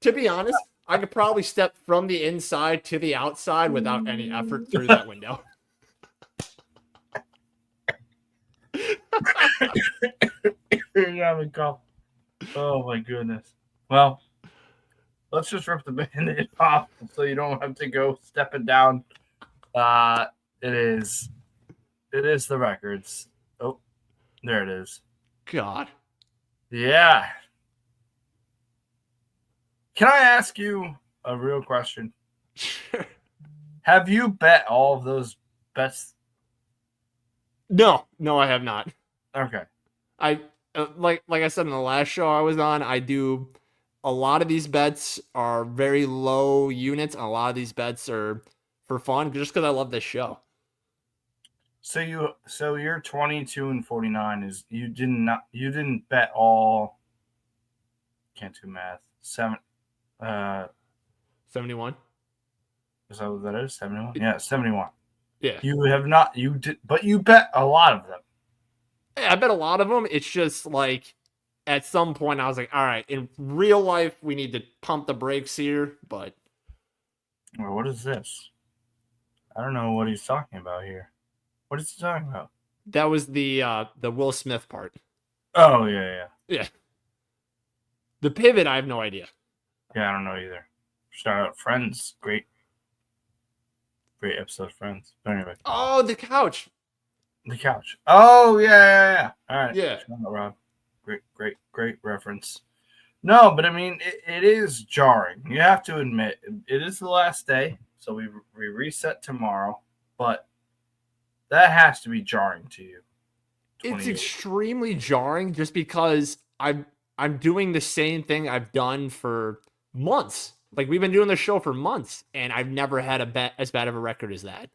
To be honest, I could probably step from the inside to the outside without any effort through that window. You're having cough. Oh my goodness. Well, let's just rip the Band-Aid off so you don't have to go stepping down. It is the records. Oh, there it is. God. Yeah. Can I ask you a real question? Sure. Have you bet all of those bets? No, I have not. Okay. I like I said in the last show I was on, I do a lot of these bets are very low units, and a lot of these bets are for fun just because I love this show. So you're 22-49 is you didn't bet all. Can't do math. 71. Is that what that is? 71. Yeah, 71. Yeah. You have not. You did, but you bet a lot of them. I bet a lot of them. It's just like at some point I was like, all right, in real life we need to pump the brakes here. But Well, what is this? I don't know what he's talking about here. What is he talking about? that was the Will Smith part. Oh yeah. The pivot, I have no idea. Yeah, I don't know either. Shout out Friends. Great episode of Friends. But anyway. Oh, the couch. The couch. Oh yeah. All right. Yeah. Shout out, Rob. Great reference. No, but I mean it is jarring. You have to admit it is the last day, so we reset tomorrow. But that has to be jarring to you. It's 28. extremely jarring just because I'm doing the same thing I've done for months. Like we've been doing this show for months, and I've never had a bet as bad of a record as that.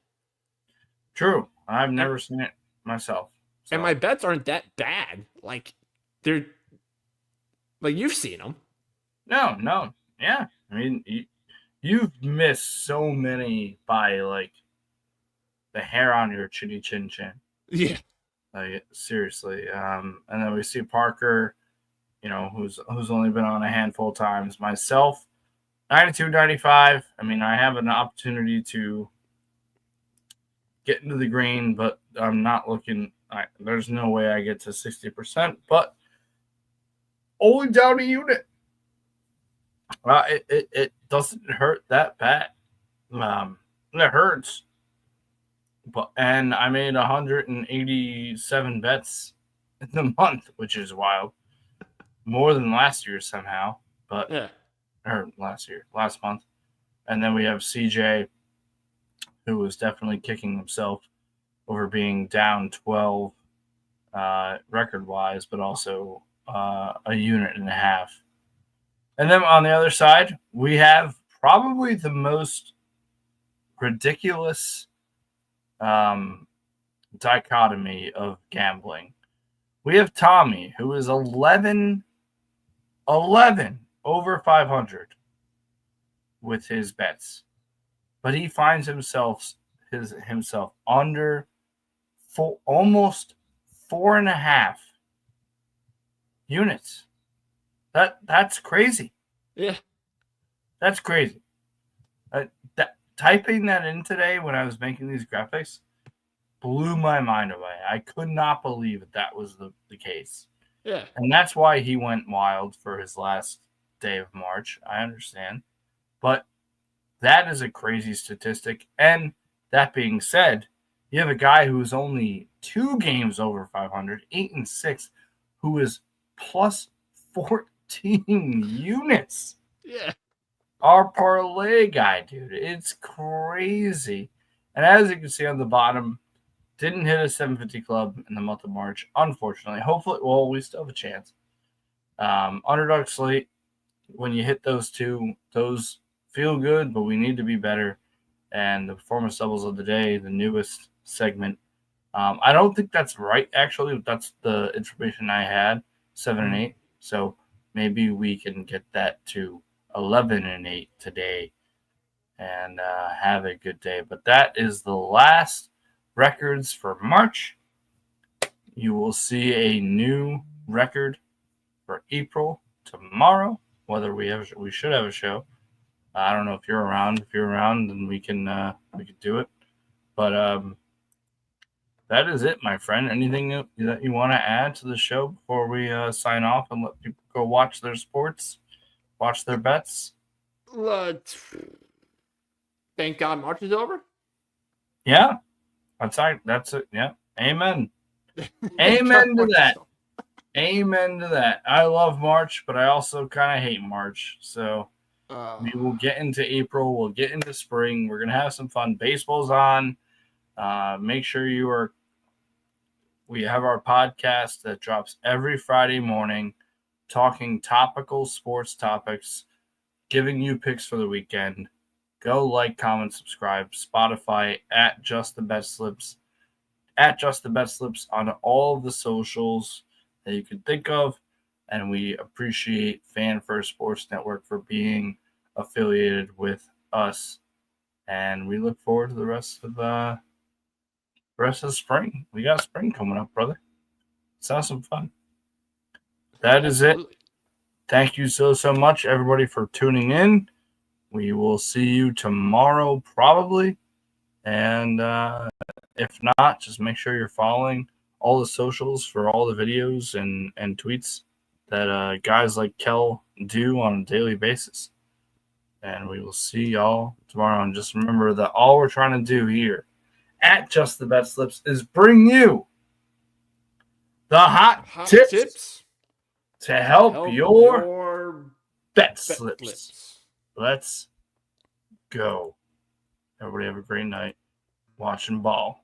True. I've never seen it myself. So. And my bets aren't that bad. Like they're like you've seen them. No. Yeah. I mean, you've missed so many by like the hair on your chinny chin chin. Yeah. Like seriously. And then we see Parker, who's only been on a handful of times. Myself, 92, 95. I mean, I have an opportunity to get into the green, but I'm not looking. There's no way I get to 60%, but only down a unit. It doesn't hurt that bad. It hurts. And I made 187 bets in the month, which is wild. More than last year somehow, or last month. And then we have CJ who was definitely kicking himself over being down 12 record-wise, but also a unit and a half. And then on the other side, we have probably the most ridiculous dichotomy of gambling. We have Tommy, who is 11 over 500 with his bets, but he finds himself under almost 4.5 units. That's crazy. Yeah. That's crazy. Typing that in today when I was making these graphics blew my mind away. I could not believe that was the case. Yeah. And that's why he went wild for his last day of March. I understand. But that is a crazy statistic. And that being said, you have a guy who's only 2 games over 500, 8-6, who is plus 14 units. Yeah. Our parlay guy, dude. It's crazy. And as you can see on the bottom, didn't hit a 750 club in the month of March, unfortunately. Hopefully, well, we still have a chance. Underdog slate, when you hit those two, those feel good, but we need to be better. And the performance doubles of the day, the newest segment. I don't think that's right, actually. That's the information I had, 7 and 8. So maybe we can get that to 11 and 8 today and have a good day. But that is the last records for March. You will see a new record for April tomorrow. Whether we should have a show. I don't know if you're around. If you're around, then we can do it. But that is it, my friend. Anything that you want to add to the show before we sign off and let people go watch their sports, watch their bets? Thank God March is over. Yeah, that's it. Yeah, amen. Amen to that. Amen to that. I love March, but I also kind of hate March. So we will get into April. We'll get into spring. We're gonna have some fun. Baseball's on. Make sure we have our podcast that drops every Friday morning, talking topical sports topics, giving you picks for the weekend. Go like, comment, subscribe. Spotify at Just the Best Slips, on all of the socials that you can think of. And we appreciate Fan First Sports Network for being affiliated with us. And we look forward to the rest of spring. We got spring coming up, brother. Sounds some fun. That is it. Thank you so much, everybody, for tuning in. We will see you tomorrow, probably. And if not, just make sure you're following all the socials for all the videos and tweets that guys like Kel do on a daily basis. And we will see y'all tomorrow. And just remember that all we're trying to do here at Just the Bet Slips is bring you the hot tips to help your bet slips. Let's go. Everybody have a great night watching ball.